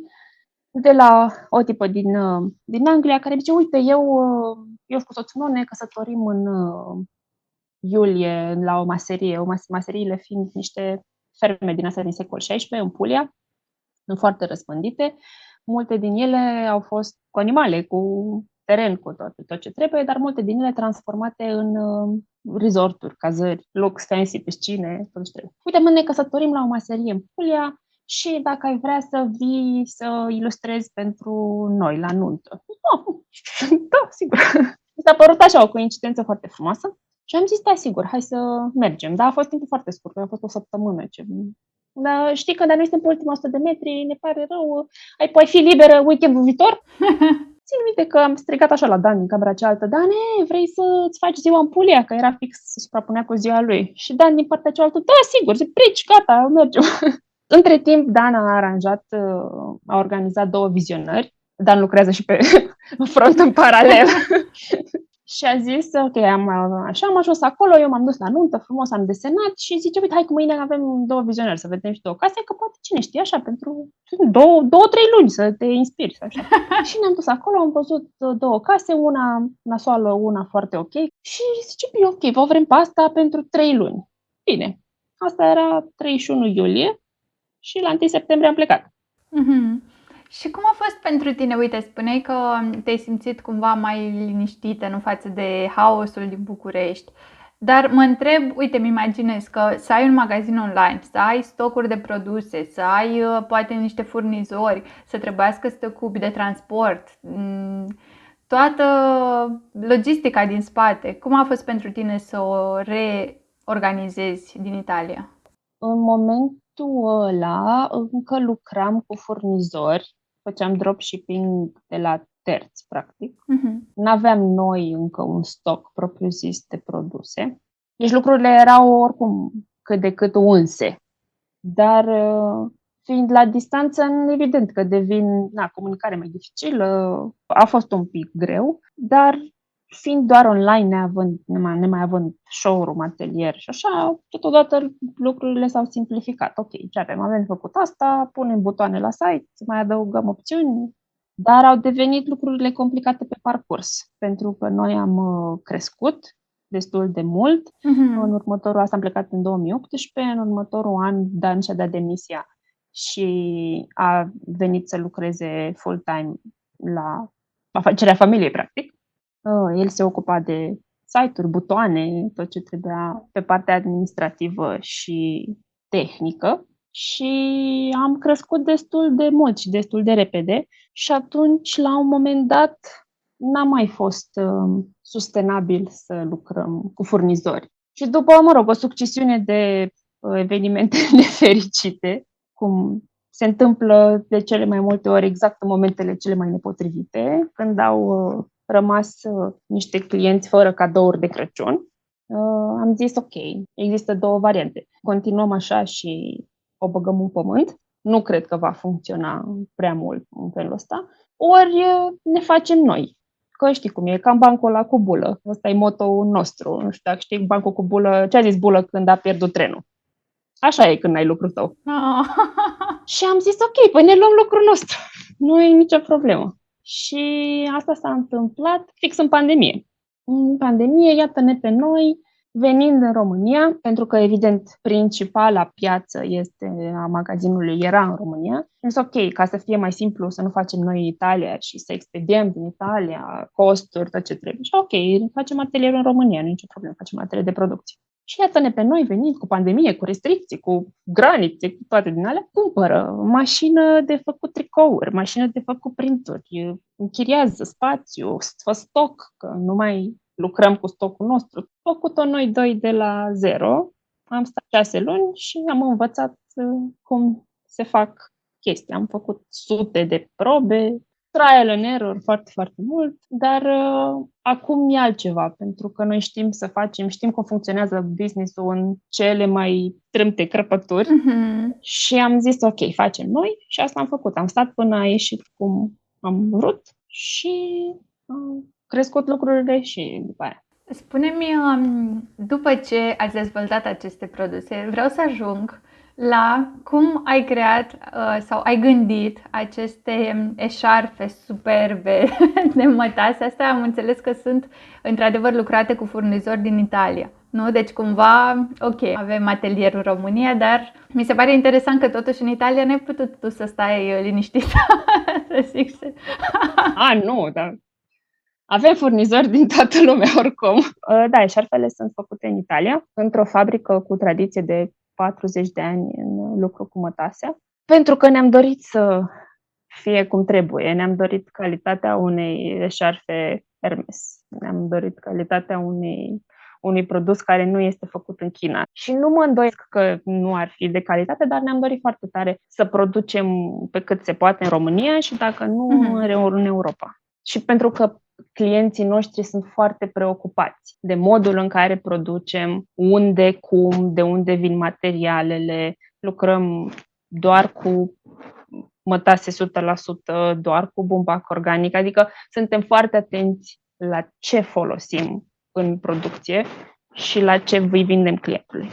Speaker 2: de la o tipă din Anglia care zice, uite, eu cu soțul meu ne căsătorim în iulie la o maserie, maseriile fiind niște ferme din astea din secol XVI în Puglia, foarte răspândite. Multe din ele au fost cu animale, cu teren, cu tot ce trebuie, dar multe din ele transformate în resorturi, cazări, lux, fancy, piscine, tot ce trebuie. Uite, ne căsătorim la o maserie în Puglia și dacă ai vrea să vii să ilustrezi pentru noi la nuntă. Da, sigur. Mi s-a părut așa o coincidență foarte frumoasă și am zis, da, sigur, hai să mergem. Dar a fost timpul foarte scurt, a fost o săptămână. Dar știi că noi suntem pe ultima 100 de metri, ne pare rău, ai fi liberă weekendul viitor? Țin minte că am strigat așa la Dan din camera cealaltă, Dane, vrei să-ți faci ziua în Puglia? Că era fix, se suprapunea cu ziua lui. Și Dan din partea cealaltă, da, sigur, zic, prici, gata, mergem. Între timp, Dan a organizat 2 vizionări. Dan lucrează și pe front în paralel. Și a zis, ok, am ajuns acolo, eu m-am dus la nuntă, frumos, am desenat și zice, uite, hai că mâine avem 2 vizionări, să vedem și 2 case, că poate cine știe așa, pentru 2-3 luni să te inspiri. Așa. Și ne-am dus acolo, am văzut 2 case, una nasoală, una foarte ok și zice, bine, ok, vă vrem pe asta pentru 3 luni. Bine, asta era 31 iulie și la 1 septembrie am plecat.
Speaker 1: Și cum a fost pentru tine? Uite, spuneai că te-ai simțit cumva mai liniștită, nu, față de haosul din București. Dar mă întreb, uite, îmi imaginez că să ai un magazin online, să ai stocuri de produse, să ai poate niște furnizori, să trebuiască să te ocupi de transport, toată logistica din spate. Cum a fost pentru tine să o reorganizezi din Italia?
Speaker 2: În momentul ăla încă lucram cu furnizori, făceam dropshipping de la terți, practic. N-aveam noi încă un stoc propriu-zis de produse. Deci lucrurile erau oricum cât de cât unse. Dar fiind la distanță, evident că comunicarea mai dificilă, a fost un pic greu, dar fiind doar online, nemai având showroom, atelier și așa, totodată lucrurile s-au simplificat. Ok, ce avem făcut asta, punem butoane la site, mai adăugăm opțiuni, dar au devenit lucrurile complicate pe parcurs, pentru că noi am crescut destul de mult. În următorul, asta am plecat în 2018, în următorul an Dan și-a dat demisia și a venit să lucreze full-time la afacerea familiei, practic. El se ocupa de site-uri, butoane, tot ce trebuia pe partea administrativă și tehnică și am crescut destul de mult și destul de repede și atunci, la un moment dat, n-a mai fost sustenabil să lucrăm cu furnizori. Și după, o succesiune de evenimente nefericite, cum se întâmplă de cele mai multe ori exact în momentele cele mai nepotrivite, când au rămas niște clienți fără cadouri de Crăciun, am zis ok, există două variante. Continuăm așa și o băgăm în pământ. Nu cred că va funcționa prea mult în felul ăsta. Ori ne facem noi. Că știi cum e, cam bancul ăla cu bulă. Ăsta e motoul nostru. Nu știu dacă știi bancul cu bulă, ce a zis bulă când a pierdut trenul. Așa e când ai lucrul tău. Și am zis ok, păi ne luăm lucrul nostru. Nu e nicio problemă. Și asta s-a întâmplat fix în pandemie. În pandemie, iată-ne pe noi, venind în România, pentru că, evident, principala piață a magazinului era în România. Însă, ok, ca să fie mai simplu să nu facem noi în Italia și să expediem din Italia costuri, tot ce trebuie. Și ok, facem atelierul în România, nu e nicio problemă, facem atelier de producție. Și iată-ne pe noi venind cu pandemie, cu restricții, cu granițe, cu toate din alea, cumpără mașină de făcut tricouri, mașină de făcut printuri, închiriază spațiu, fă stoc, că nu mai lucrăm cu stocul nostru. Făcut-o noi doi de la zero, am stat 6 luni și am învățat cum se fac chestii. Am făcut sute de probe, trial and error foarte, foarte mult, dar acum e altceva, pentru că noi știm cum funcționează business-ul în cele mai trâmte crăpături și am zis ok, facem noi și asta am făcut. Am stat până a ieșit cum am vrut și am crescut lucrurile și după aia.
Speaker 1: Spune-mi, după ce ați dezvoltat aceste produse, vreau să ajung la cum ai creat sau ai gândit aceste eșarfe superbe de mătase. Astea am înțeles că sunt într-adevăr lucrate cu furnizori din Italia. Nu? Deci cumva, ok, avem atelierul în România, dar mi se pare interesant că totuși în Italia n-ai putut tu să stai liniștit. Să zic.
Speaker 2: Nu, dar avem furnizori din toată lumea oricum. Da, eșarfele sunt făcute în Italia, într-o fabrică cu tradiție de 40 de ani în lucru cu mătasea, pentru că ne-am dorit să fie cum trebuie. Ne-am dorit calitatea unei eșarfe Hermes. Ne-am dorit calitatea unui produs care nu este făcut în China. Și nu mă îndoiesc că nu ar fi de calitate, dar ne-am dorit foarte tare să producem pe cât se poate în România și dacă nu, în Europa. Și pentru că clienții noștri sunt foarte preocupați de modul în care producem, unde, cum, de unde vin materialele. Lucrăm doar cu mătase 100%, doar cu bumbac organic, adică suntem foarte atenți la ce folosim în producție și la ce îi vindem clientului.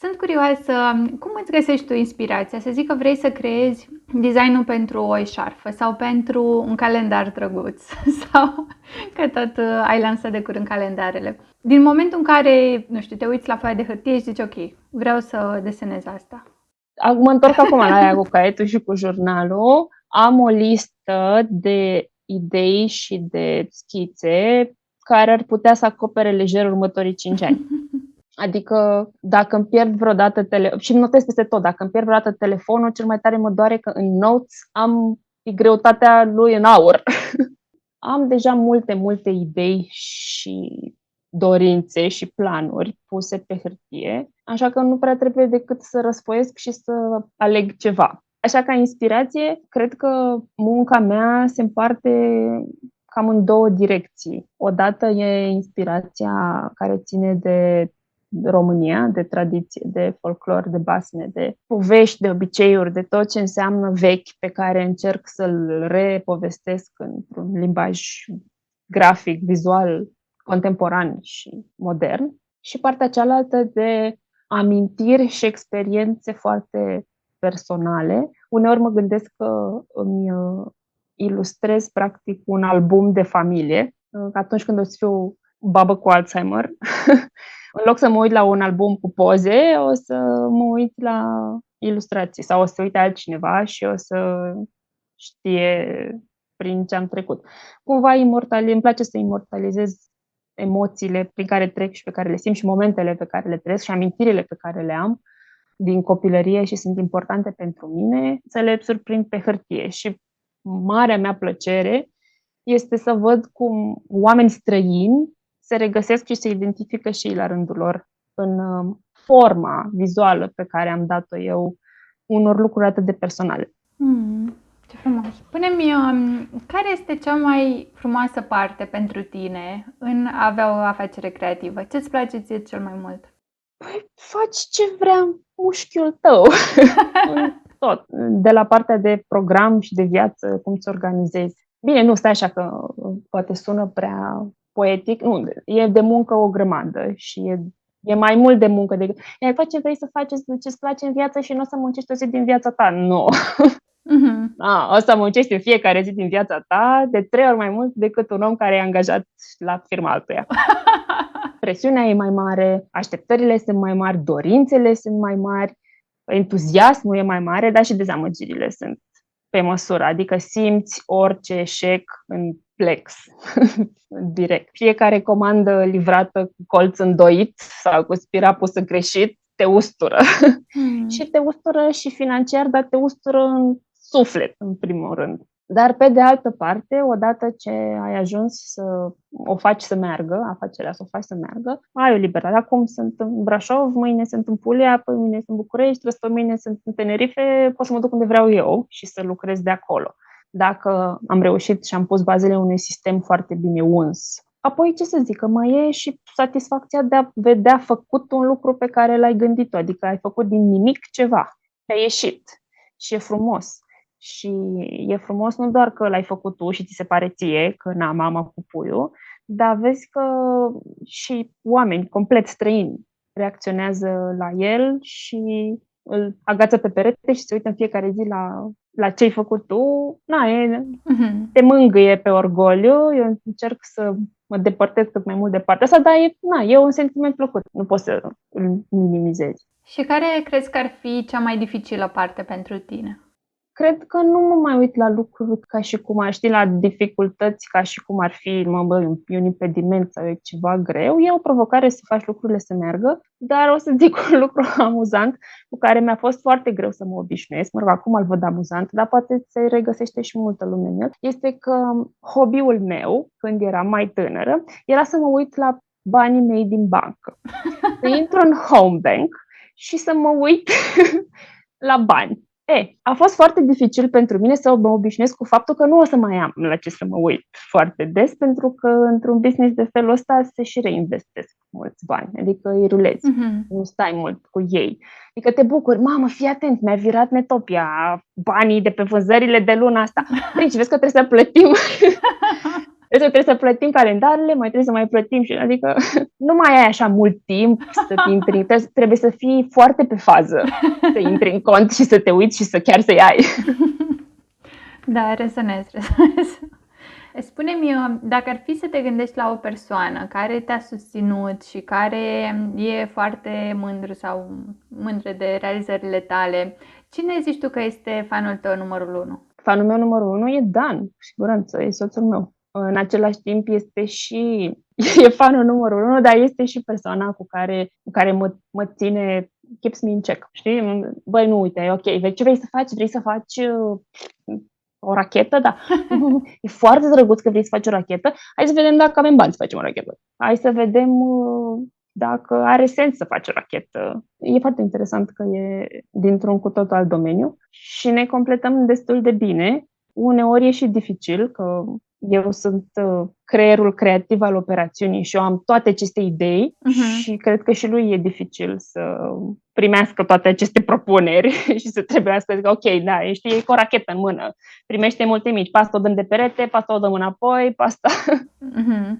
Speaker 1: Sunt curioasă, cum îți găsești tu inspirația? Să zic că vrei să creezi designul pentru o eșarfă sau pentru un calendar drăguț sau că tot ai lansat de curând calendarele. Din momentul în care, nu știu, te uiți la foaia de hârtie și zici ok, vreau să desenez asta.
Speaker 2: Mă întorc acum la aia cu caietul și cu jurnalul. Am o listă de idei și de schițe care ar putea să acopere lejer următorii 5 ani. Adică dacă îmi pierd vreodată și îmi notez peste tot, dacă îmi pierd vreodată telefonul, cel mai tare mă doare că în notes am greutatea lui în aur. Am deja multe idei și dorințe și planuri puse pe hârtie, așa că nu prea trebuie decât să răsfoiesc și să aleg ceva. Așa ca inspirație, cred că munca mea se împarte cam în două direcții. Odată e inspirația care ține de România, de tradiție, de folclor, de basme, de povești, de obiceiuri, de tot ce înseamnă vechi, pe care încerc să-l repovestesc într-un limbaj grafic, vizual, contemporan și modern. Și partea cealaltă de amintiri și experiențe foarte personale. Uneori mă gândesc că îmi ilustrez practic un album de familie. Atunci când o să fiu babă cu Alzheimer, în loc să mă uit la un album cu poze, o să mă uit la ilustrații sau o să uite altcineva și o să știe prin ce am trecut. Cumva îmi place să imortalizez emoțiile prin care trec și pe care le simt și momentele pe care le trăiesc și amintirile pe care le am din copilărie și sunt importante pentru mine, să le surprind pe hârtie. Și marea mea plăcere este să văd cum oameni străini se regăsesc și se identifică și ei la rândul lor în forma vizuală pe care am dat-o eu unor lucruri atât de personale.
Speaker 1: Ce frumos! Spune-mi, care este cea mai frumoasă parte pentru tine în a avea o afacere creativă? Ce-ți place ție cel mai mult?
Speaker 2: Păi, faci ce vrea mușchiul tău. Tot. De la partea de program și de viață, cum ți organizezi. Bine, nu, stai așa că poate sună prea poetic. Nu, e de muncă o grămadă și e mai mult de muncă decât... Fă ce vrei să faci, ce-ți place în viață și nu o să muncești o zi din viața ta. Nu. O să muncești în fiecare zi din viața ta de 3 ori mai mult decât un om care e angajat la firma altuia. Presiunea e mai mare, așteptările sunt mai mari, dorințele sunt mai mari, entuziasmul e mai mare, dar și dezamăgirile sunt pe măsură. Adică simți orice eșec în plex, direct. Fiecare comandă livrată cu colț îndoit sau cu spira pusă greșit te ustură. Și te ustură și financiar, dar te ustură în suflet, în primul rând. Dar, pe de altă parte, odată ce ai ajuns să o faci să meargă, afacerea să o faci să meargă, ai o libertate. Acum sunt în Brașov, mâine sunt în Puglia, păi mâine sunt în București, răstă mâine sunt în Tenerife, pot să mă duc unde vreau eu și să lucrez de acolo. Dacă am reușit și am pus bazele unui sistem foarte bine uns. Apoi, ce să zic, că mai e și satisfacția de a vedea făcut un lucru pe care l-ai gândit, adică ai făcut din nimic ceva, a ieșit și e frumos. Și e frumos nu doar că l-ai făcut tu și ți se pare ție, că na, mama cu puiul, dar vezi că și oameni complet străini reacționează la el și îl agață pe perete și se uită în fiecare zi la ce ai făcut tu. Te mângâie pe orgoliu, eu încerc să mă depărtez cât mai mult de partea asta, dar e un sentiment plăcut, nu poți să îl minimizezi.
Speaker 1: Și care crezi că ar fi cea mai dificilă parte pentru tine?
Speaker 2: Cred că nu mă mai uit la lucruri ca și cum ar ști, la dificultăți ca și cum ar fi un impediment sau e ceva greu. E o provocare să faci lucrurile să meargă, dar o să zic un lucru amuzant cu care mi-a fost foarte greu să mă obișnuiesc. Mă rog, acum îl văd amuzant, dar poate se regăsește și multă lume în el. Este că hobby-ul meu, când eram mai tânără, era să mă uit la banii mei din bancă. Să intru în home bank și să mă uit la bani. A fost foarte dificil pentru mine să mă obișnuiesc cu faptul că nu o să mai am la ce să mă uit foarte des, pentru că într-un business de felul ăsta se și reinvestesc mulți bani, adică îi rulezi, nu stai mult cu ei. Adică te bucuri, mamă, fii atent, mi-a virat Netopia banii de pe vânzările de luna asta. Deci vezi că trebuie să plătim... Trebuie să plătim calendarele, mai trebuie să mai plătim și adică nu mai ai așa mult timp să intri, trebuie să fii foarte pe fază, să intri în cont și să te uiți și chiar să-i ai.
Speaker 1: Da, rezonez. Spune-mi, dacă ar fi să te gândești la o persoană care te-a susținut și care e foarte mândră sau mândră de realizările tale, cine zici tu că este fanul tău numărul 1?
Speaker 2: Fanul meu numărul 1 e Dan, cu siguranță, e soțul meu. În același timp e fanul numărul 1, dar este și persoana cu care mă ține, keeps me in check, știi? Băi, nu, uite, ok, ce vrei să faci? Vrei să faci o rachetă? Da. E foarte drăguț că vrei să faci o rachetă. Hai să vedem dacă avem bani să facem o rachetă. Hai să vedem dacă are sens să faci o rachetă. E foarte interesant că e dintr-un cu totul alt domeniu și ne completăm destul de bine. Uneori e și dificil, că eu sunt creierul creativ al operațiunii și eu am toate aceste idei și cred că și lui e dificil să primească toate aceste propuneri și să trebuiască să zică, ok, da, ești cu o rachetă în mână, primește multe mici, pasta o dăm de perete, pasta o dăm înapoi, pasta...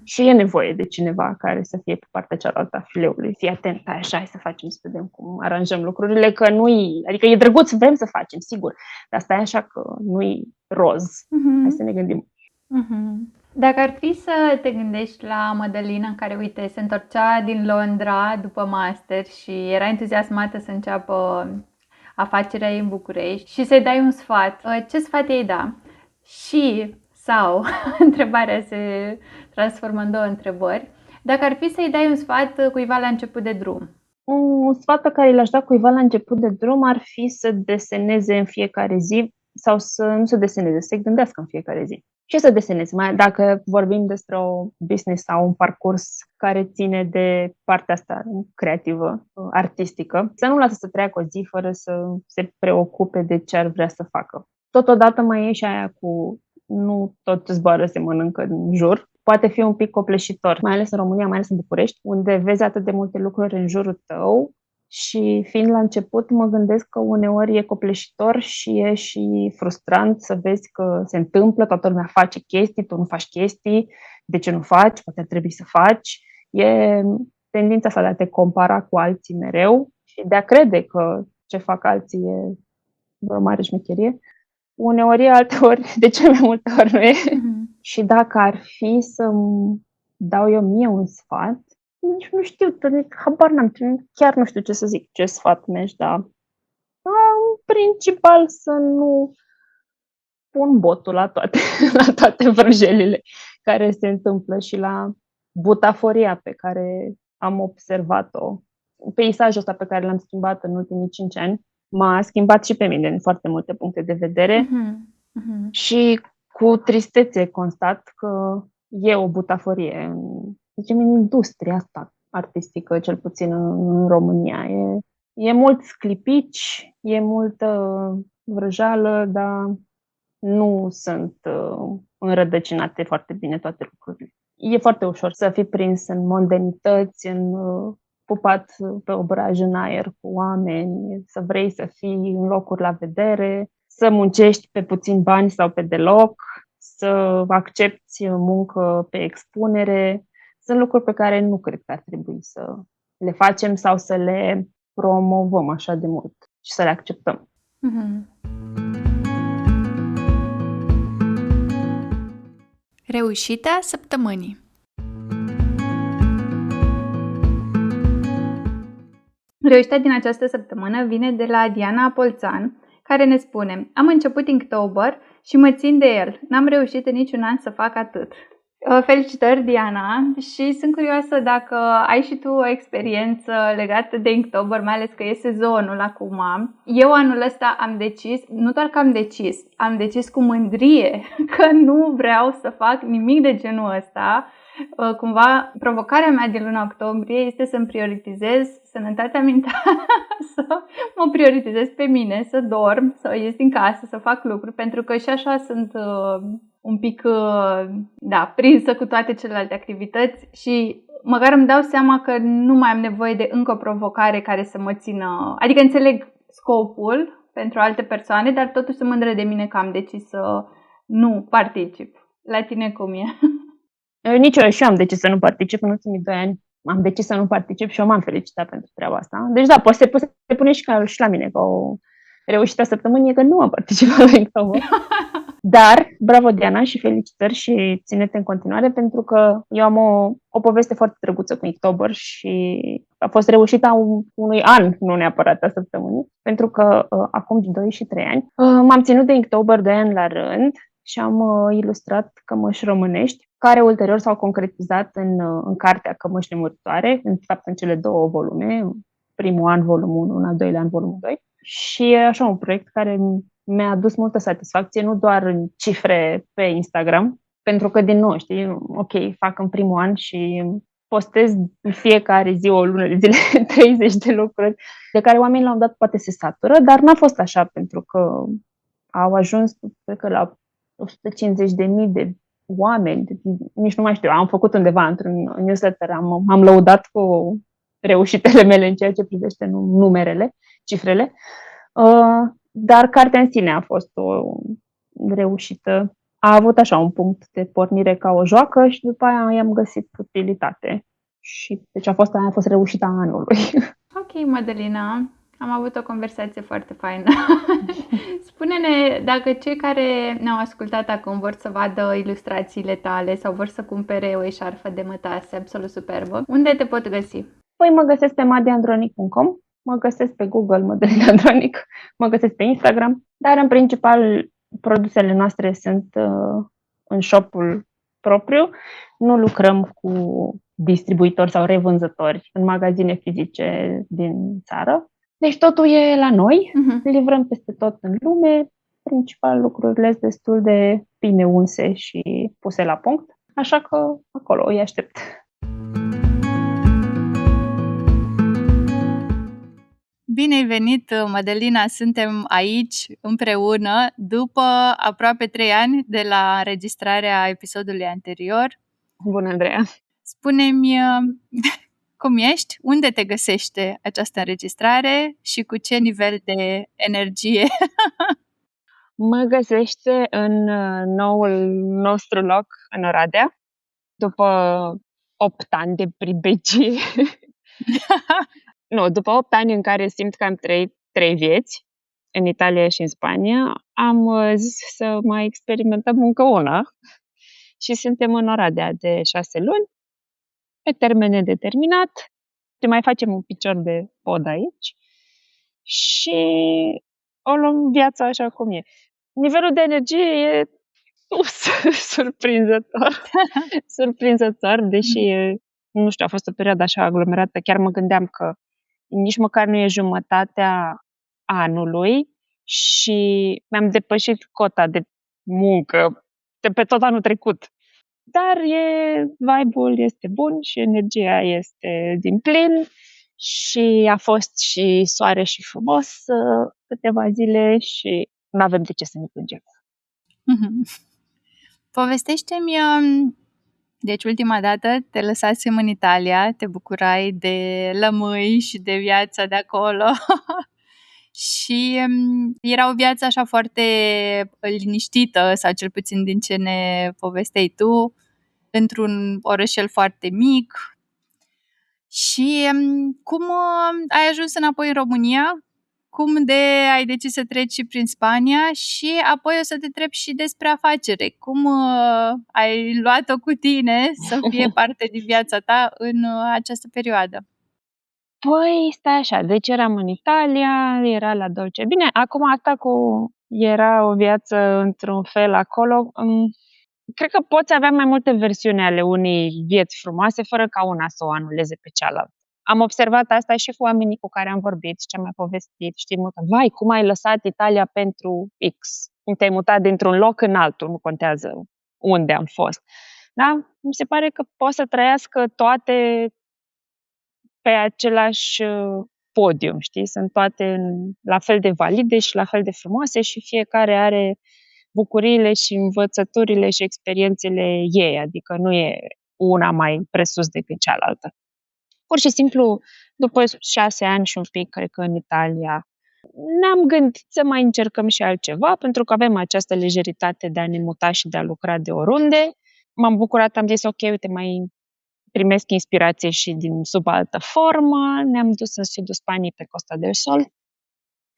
Speaker 2: Și e nevoie de cineva care să fie pe partea cealaltă a fileului. Fii atent, așa, hai să facem, să vedem cum aranjăm lucrurile, că nu-i... Adică e drăguț, vrem să facem, sigur, dar stai așa că nu-i roz. Hai să ne gândim.
Speaker 1: Dacă ar fi să te gândești la Mădălina care, uite, se întorcea din Londra după master și era entuziasmată să înceapă afacerea ei în București și să-i dai un sfat, ce sfat ei da? Și, sau, întrebarea se transformă în două întrebări, dacă ar fi să-i dai un sfat cuiva la început de drum?
Speaker 2: Un sfat pe care l-aș da cuiva la început de drum ar fi să deseneze în fiecare zi sau să nu se deseneze, să se gândească în fiecare zi. Ce să desenezi? Mai dacă vorbim despre o business sau un parcurs care ține de partea asta creativă, artistică, să nu lasă să treacă o zi fără să se preocupe de ce ar vrea să facă. Totodată mai e și aia cu nu tot zboară se mănâncă în jur. Poate fi un pic copleșitor, mai ales în România, mai ales în București, unde vezi atât de multe lucruri în jurul tău și fiind la început, mă gândesc că uneori e copleșitor și e și frustrant să vezi că se întâmplă, toată lumea face chestii, tu nu faci chestii, de ce nu faci, poate ar trebui să faci. E tendința asta de a te compara cu alții mereu și de a crede că ce fac alții e o mare șmecherie. Uneori, alteori, de cele mai multe ori nu e. Și dacă ar fi să-mi dau eu mie un sfat, nici nu știu, habar n-am, chiar nu știu ce să zic, ce sfat mi-aș da. În principal să nu pun botul la toate vrăjelile care se întâmplă și la butaforia pe care am observat-o. Peisajul ăsta pe care l-am schimbat în ultimii 5 ani m-a schimbat și pe mine în foarte multe puncte de vedere și cu tristețe constat că e o butaforie în industria asta artistică, cel puțin în România. E mult sclipici, e multă vrăjală, dar nu sunt înrădăcinate foarte bine toate lucrurile. E foarte ușor să fii prins în mondenități, pupat pe obraj în aer cu oameni, să vrei să fii în locuri la vedere, să muncești pe puțin bani sau pe deloc, să accepti muncă pe expunere. Sunt lucruri pe care nu cred că ar trebui să le facem sau să le promovăm așa de mult și să le acceptăm.
Speaker 1: Reușita săptămânii. Reușita din această săptămână vine de la Diana Apolțan, care ne spune: am început Inktober și mă țin de el. N-am reușit în niciun an să fac atât. Felicitări, Diana, și sunt curioasă dacă ai și tu o experiență legată de Inktober, mai ales că e sezonul acum. Eu anul ăsta am decis, nu doar că am decis cu mândrie că nu vreau să fac nimic de genul ăsta. Cumva, provocarea mea din luna octombrie este să-mi prioritizez sănătatea mentală, să mă prioritizez pe mine, să dorm, să ies din casă, să fac lucruri, pentru că și așa sunt un pic, prinsă cu toate celelalte activități și măcar îmi dau seama că nu mai am nevoie de încă o provocare care să mă țină, adică înțeleg scopul pentru alte persoane, dar totuși sunt mândră de mine că am decis să nu particip. La tine cum e?
Speaker 2: Nici eu și am decis să nu particip în ultimii 2 ani. Am decis să nu particip și eu m-am felicitat pentru treaba asta. Deci da, poate se pune și la mine ca o reușită săptămânii că nu am participat la Inktober. Dar, bravo Diana și felicitări și ține-te în continuare pentru că eu am o poveste foarte drăguță cu Inktober și a fost reușita unui an, nu neapărat a săptămânii, pentru că acum 2 și 3 ani m-am ținut de Inktober 2 ani la rând și am ilustrat cămăși românești, care ulterior s-au concretizat în cartea Cămășile Muritoare, în fapt în cele 2 volume, primul an volumul 1, în al doilea an volumul 2. Și e așa un proiect care mi-a adus multă satisfacție, nu doar în cifre pe Instagram, pentru că, din nou, știi, ok, fac în primul an și postez în fiecare zi, o lună de zile, 30 de lucruri, de care oamenii la un dat poate se satură, dar n-a fost așa, pentru că au ajuns, cred că, la 150.000 de oameni, nici nu mai știu, am făcut undeva într-un newsletter, am lăudat cu reușitele mele în ceea ce privește numerele, cifrele, dar cartea în sine a fost o reușită. A avut așa un punct de pornire ca o joacă și după aia i-am găsit utilitate. Și deci a fost reușita anului.
Speaker 1: Ok, Madalina, am avut o conversație foarte faină. Spune-ne dacă cei care ne-au ascultat acum vor să vadă ilustrațiile tale sau vor să cumpere o eșarfă de mătase absolut superbă, unde te pot găsi?
Speaker 2: Păi mă găsesc pe madiandronic.com, mă găsesc pe Google, Madalina Andronic, mă găsesc pe Instagram, dar în principal produsele noastre sunt în shop-ul propriu. Nu lucrăm cu distribuitori sau revânzători în magazine fizice din țară. Deci totul e la noi, livrăm peste tot în lume. Principal lucrurile sunt destul de bine unse și puse la punct, așa că acolo îi aștept.
Speaker 1: Bine ai venit, Madalina! Suntem aici împreună după aproape 3 ani de la înregistrarea episodului anterior.
Speaker 2: Bună, Andreea!
Speaker 1: Spune-mi cum ești, unde te găsește această înregistrare și cu ce nivel de energie?
Speaker 2: Mă găsește în noul nostru loc în Oradea, după 8 ani de pribegie. Nu, după 8 ani în care simt că am trăit 3 vieți, în Italia și în Spania, am zis să mai experimentăm încă una și suntem în Oradea de 6 luni, pe termen nedeterminat. Mai facem un picior de pod aici și o luăm viața așa cum e. Nivelul de energie e surprinzător, deși, nu știu, a fost o perioadă așa aglomerată. Chiar mă gândeam că nici măcar nu e jumătatea anului și mi-am depășit cota de muncă de pe tot anul trecut. Dar vibe-ul este bun și energia este din plin și a fost și soare și frumos câteva zile și nu avem de ce să ne plângem.
Speaker 1: Povestește-mi, deci ultima dată te lăsasem în Italia, te bucurai de lămâi și de viața de acolo și era o viață așa foarte liniștită, sau cel puțin din ce ne povesteai tu, într-un orășel foarte mic. Și cum ai ajuns înapoi în România? Cum ai decis să treci și prin Spania? Și apoi o să te întreb și despre afacere. Cum ai luat-o cu tine să fie parte din viața ta în această perioadă?
Speaker 2: Păi, stai așa, deci eram în Italia, era la dolce. Bine, acum asta era o viață într-un fel acolo. Cred că poți avea mai multe versiuni ale unei vieți frumoase, fără ca una să o anuleze pe cealaltă. Am observat asta și cu oamenii cu care am vorbit și ce-am mai povestit. Știi, vai, cum ai lăsat Italia pentru X? Cum te-ai mutat dintr-un loc în altul, nu contează unde am fost. Da? Mi se pare că poți să trăiască toate pe același podium, știi? Sunt toate la fel de valide și la fel de frumoase și fiecare are bucuriile și învățăturile și experiențele ei, adică nu e una mai presus decât cealaltă. Pur și simplu, după 6 ani și un pic, cred că în Italia, ne-am gândit să mai încercăm și altceva, pentru că avem această lejeritate de a ne muta și de a lucra de oriunde. M-am bucurat, am zis, ok, uite, mai primesc inspirație și sub altă formă. Ne-am dus în sudul Spaniei, pe Costa del Sol.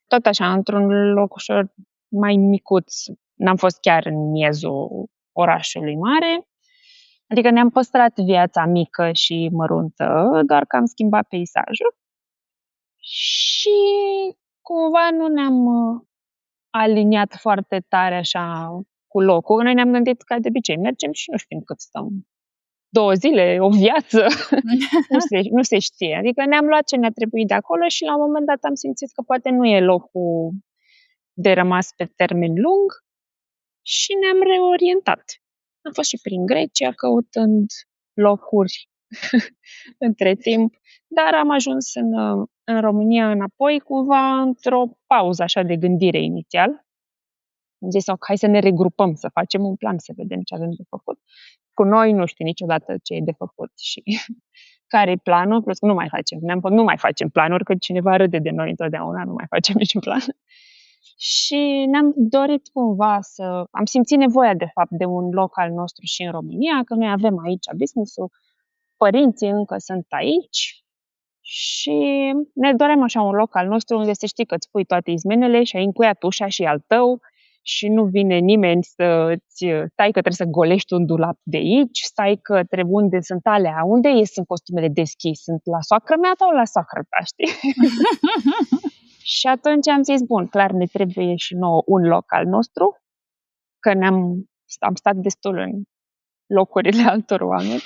Speaker 2: Tot așa, într-un loc ușor mai micuț. N-am fost chiar în miezul orașului mare. Adică ne-am păstrat viața mică și măruntă, doar că am schimbat peisajul. Și cumva nu ne-am aliniat foarte tare așa cu locul. Noi ne-am gândit ca de obicei, mergem și nu știm cât stăm. 2 zile, o viață, nu se știe. Adică ne-am luat ce ne-a trebuit de acolo și la un moment dat am simțit că poate nu e locul de rămas pe termen lung și ne-am reorientat. Am fost și prin Grecia căutând locuri între timp, dar am ajuns în România înapoi cumva într-o pauză așa de gândire inițial. Am zis, ok, hai să ne regrupăm, să facem un plan, să vedem ce avem de făcut. Cu noi nu știi niciodată ce e de făcut și care e planul, plus că nu mai facem planuri, că cineva râde de noi întotdeauna, nu mai facem niciun plan. Și ne-am dorit cumva am simțit nevoia de fapt de un loc al nostru și în România, că noi avem aici business-ul, părinții încă sunt aici și ne doream așa un loc al nostru unde să știi că îți pui toate izmenele și ai încuiat ușa și al tău și nu vine nimeni să-ți stai că trebuie să golești un dulap de aici, stai că trebuie unde sunt alea, unde sunt costumele deschise, sunt la soacră mea sau la soacră ta, știi? Și atunci am zis, bun, clar ne trebuie și nouă un loc al nostru, că am stat destul în locurile altor oameni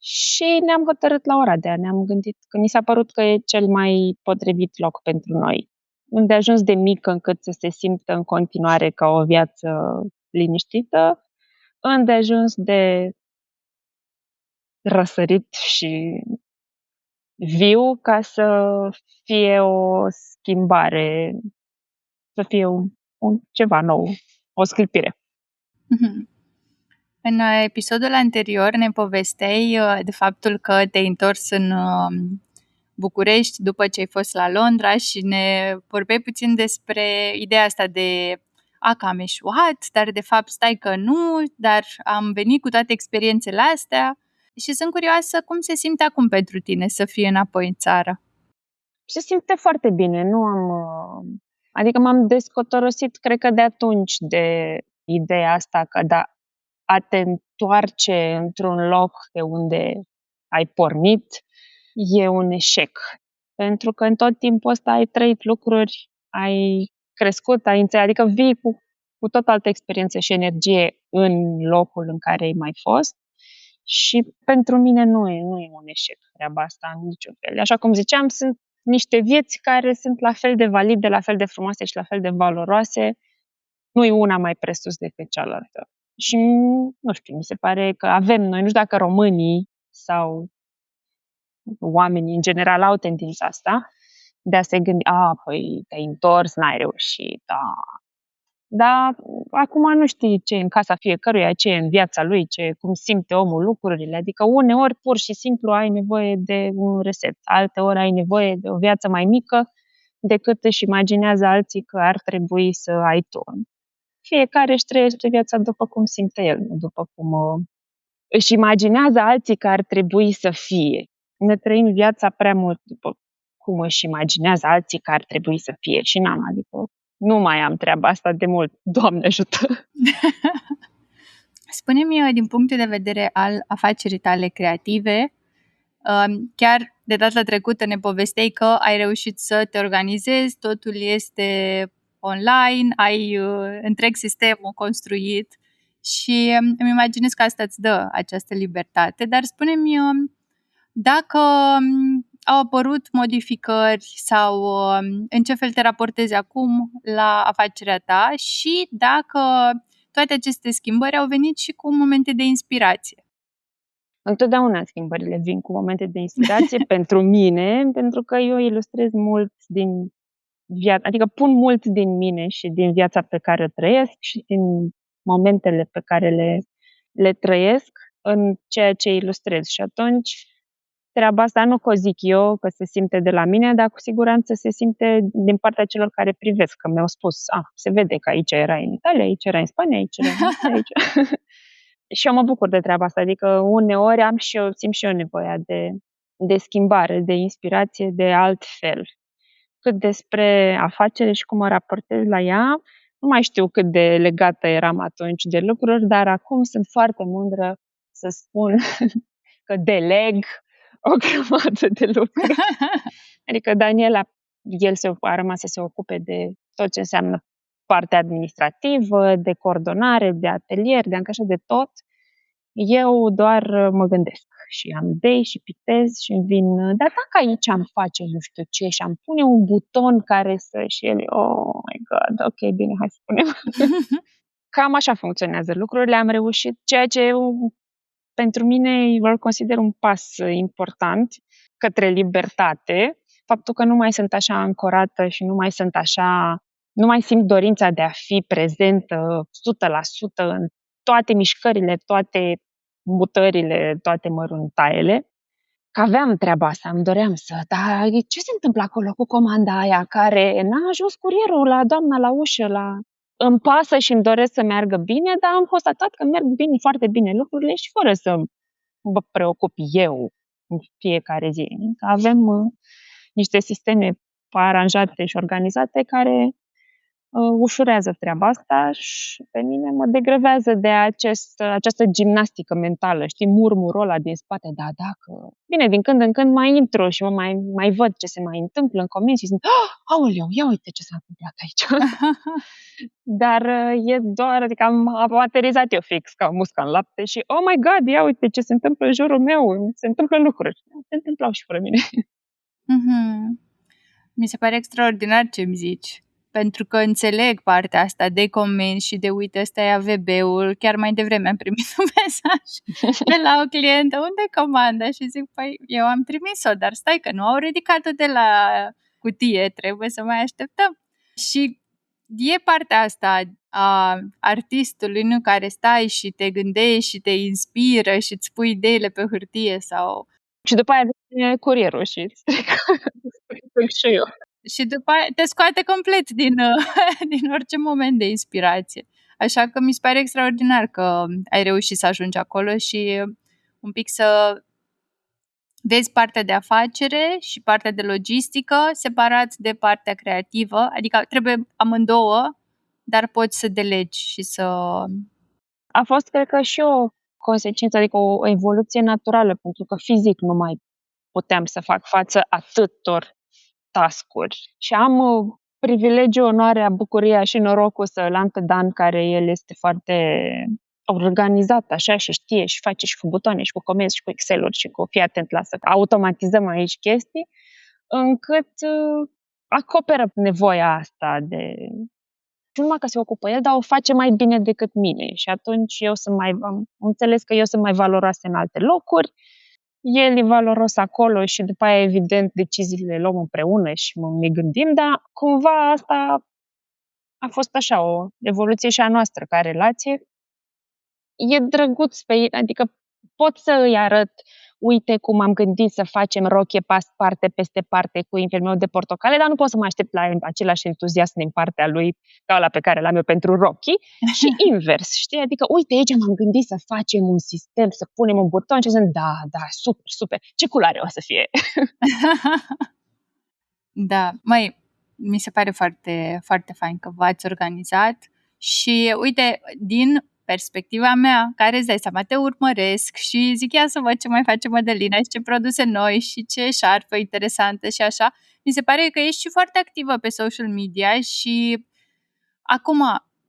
Speaker 2: și ne-am hotărât la Oradea. Ne-am gândit că ni s-a părut că e cel mai potrivit loc pentru noi. Unde a ajuns de mică încât să se simtă în continuare ca o viață liniștită, unde a ajuns de răsărit și viu ca să fie o schimbare, să fie ceva nou, o sclipire.
Speaker 1: Mhm. În episodul anterior ne povesteai de faptul că te-ai întors în București după ce ai fost la Londra și ne vorbeai puțin despre ideea asta de că am eșuat, dar de fapt stai că nu, dar am venit cu toate experiențele astea și sunt curioasă cum se simte acum pentru tine să fii înapoi în țară.
Speaker 2: Se simte foarte bine, adică m-am descotorosit, cred că de atunci, de ideea asta că a te întoarce într-un loc de unde ai pornit e un eșec. Pentru că în tot timpul ăsta ai trăit lucruri, ai crescut, adică vii cu tot altă experiență și energie în locul în care ai mai fost. Și pentru mine nu e un eșec treaba asta în niciun fel. Așa cum ziceam, sunt niște vieți care sunt la fel de valide, la fel de frumoase și la fel de valoroase. Nu e una mai presus decât cealaltă. Și, nu știu, mi se pare că avem noi, nu știu dacă românii sau oamenii în general au tendința asta de a se gândi, păi te-ai întors, n-ai reușit, Dar acum nu știi ce e în casa fiecăruia, ce e în viața lui, cum simte omul lucrurile. Adică uneori pur și simplu ai nevoie de un reset, alteori ai nevoie de o viață mai mică decât își imaginează alții că ar trebui să ai tu. Fiecare își trăiește viața după cum simte el, nu după cum își imaginează alții că ar trebui să fie. Ne trăim viața prea mult după cum își imaginează alții că ar trebui să fie și adică nu mai am treaba asta de mult. Doamne ajută!
Speaker 1: Spune-mi, din punct de vedere al afacerii tale creative, chiar de data trecută ne povesteai că ai reușit să te organizezi, totul este online, ai întreg sistemul construit și îmi imaginez că asta îți dă această libertate, dar spune-mi dacă au apărut modificări sau în ce fel te raportezi acum la afacerea ta și dacă toate aceste schimbări au venit și cu momente de inspirație.
Speaker 2: Întotdeauna schimbările vin cu momente de inspirație pentru mine, pentru că eu ilustrez mult din viața, adică pun mult din mine și din viața pe care o trăiesc și din momentele pe care le trăiesc în ceea ce ilustrez. Și atunci treaba asta nu că o zic eu, că se simte de la mine, dar cu siguranță se simte din partea celor care privesc, că mi-au spus, se vede că aici era în Italia, aici era în Spania, aici era aici. Și eu mă bucur de treaba asta, adică uneori simt și eu nevoia de schimbare, de inspirație, de altfel. Cât despre afacere și cum mă raportez la ea, nu mai știu cât de legată eram atunci de lucruri, dar acum sunt foarte mândră să spun că deleg o grămadă de lucruri. Adică Daniela, el a rămas să se ocupe de tot ce înseamnă partea administrativă, de coordonare, de atelier, de angajat, de tot. Eu doar mă gândesc și am idei și pitez și îmi vin, dar dacă aici am face nu știu ce și am pune un buton care și el, oh my god, ok, bine, hai să punem. Cam așa funcționează lucrurile, am reușit, ceea ce pentru mine îl consider un pas important către libertate, faptul că nu mai sunt așa ancorată și nu mai sunt așa Nu mai simt dorința de a fi prezentă 100% în toate mișcările, toate mutările, toate măruntaiele. Că aveam treaba asta, îmi doream dar ce se întâmplă acolo cu comanda aia care n-a ajuns curierul la doamna la ușă, Îmi pasă și îmi doresc să meargă bine, dar am constatat că merg bine, foarte bine lucrurile și fără să mă preocup eu în fiecare zi. Avem niște sisteme aranjate și organizate care ușurează treaba asta și pe mine mă degrăvează de această gimnastică mentală, știi, murmurul ăla din spate, dacă... Bine, din când în când mai intru și mai văd ce se mai întâmplă în comenzi și zic, aoleu, ia uite ce s-a întâmplat aici. Dar e doar, adică am aterizat eu fix ca musca în lapte și, oh my God, ia uite ce se întâmplă în jurul meu, se întâmplă lucruri. Se întâmplau și fără mine.
Speaker 1: Mi se pare extraordinar ce îmi zici. Pentru că înțeleg partea asta de comenzi și de uite, ăsta e AVB-ul. Chiar mai devreme am primit un mesaj de la o clientă, unde e comanda? Și zic, păi eu am trimis-o, dar stai că nu au ridicat-o de la cutie, trebuie să mai așteptăm. Și e partea asta a artistului, nu, care stai și te gândești și te inspiră și îți pui ideile pe hârtie sau...
Speaker 2: Și după aia vine curierul și și eu.
Speaker 1: Și după aia te scoate complet din orice moment de inspirație. Așa că mi se pare extraordinar că ai reușit să ajungi acolo și un pic să vezi partea de afacere și partea de logistică separat de partea creativă. Adică trebuie amândouă, dar poți să delegi și să...
Speaker 2: A fost, cred că, și o consecință, adică o evoluție naturală, pentru că fizic nu mai puteam să fac față atâtor task-uri. Și am privilegiu, onoarea, bucuria și norocul să-l am pe Dan, care el este foarte organizat așa și știe și face și cu butoane și cu comenzi și cu Excel-uri și cu fii atent la să automatizăm aici chestii, încât acoperă nevoia asta de... Nu numai că se ocupă el, dar o face mai bine decât mine. Și atunci am înțeles că eu sunt mai valoroasă în alte locuri, el e valoros acolo și după aia, evident, deciziile le luăm împreună și ne gândim, dar cumva asta a fost așa o evoluție și a noastră ca relație. E drăguț pe el, adică pot să îi arăt, uite cum am gândit să facem rochie parte peste parte cu infermierul de portocale, dar nu pot să mă aștept la același entuziasm din partea lui ca ăla pe care l-am eu pentru rochii și invers, știi? Adică, uite, aici m-am gândit să facem un sistem, să punem un buton și zic, da, super, super, ce culoare o să fie?
Speaker 1: Da, mi se pare foarte, foarte fain că v-ați organizat și, uite, din perspectiva mea, care îți dai seama, te urmăresc și zic, ia să văd ce mai face Mădălina și ce produse noi și ce șarfă interesantă și așa. Mi se pare că ești și foarte activă pe social media și acum,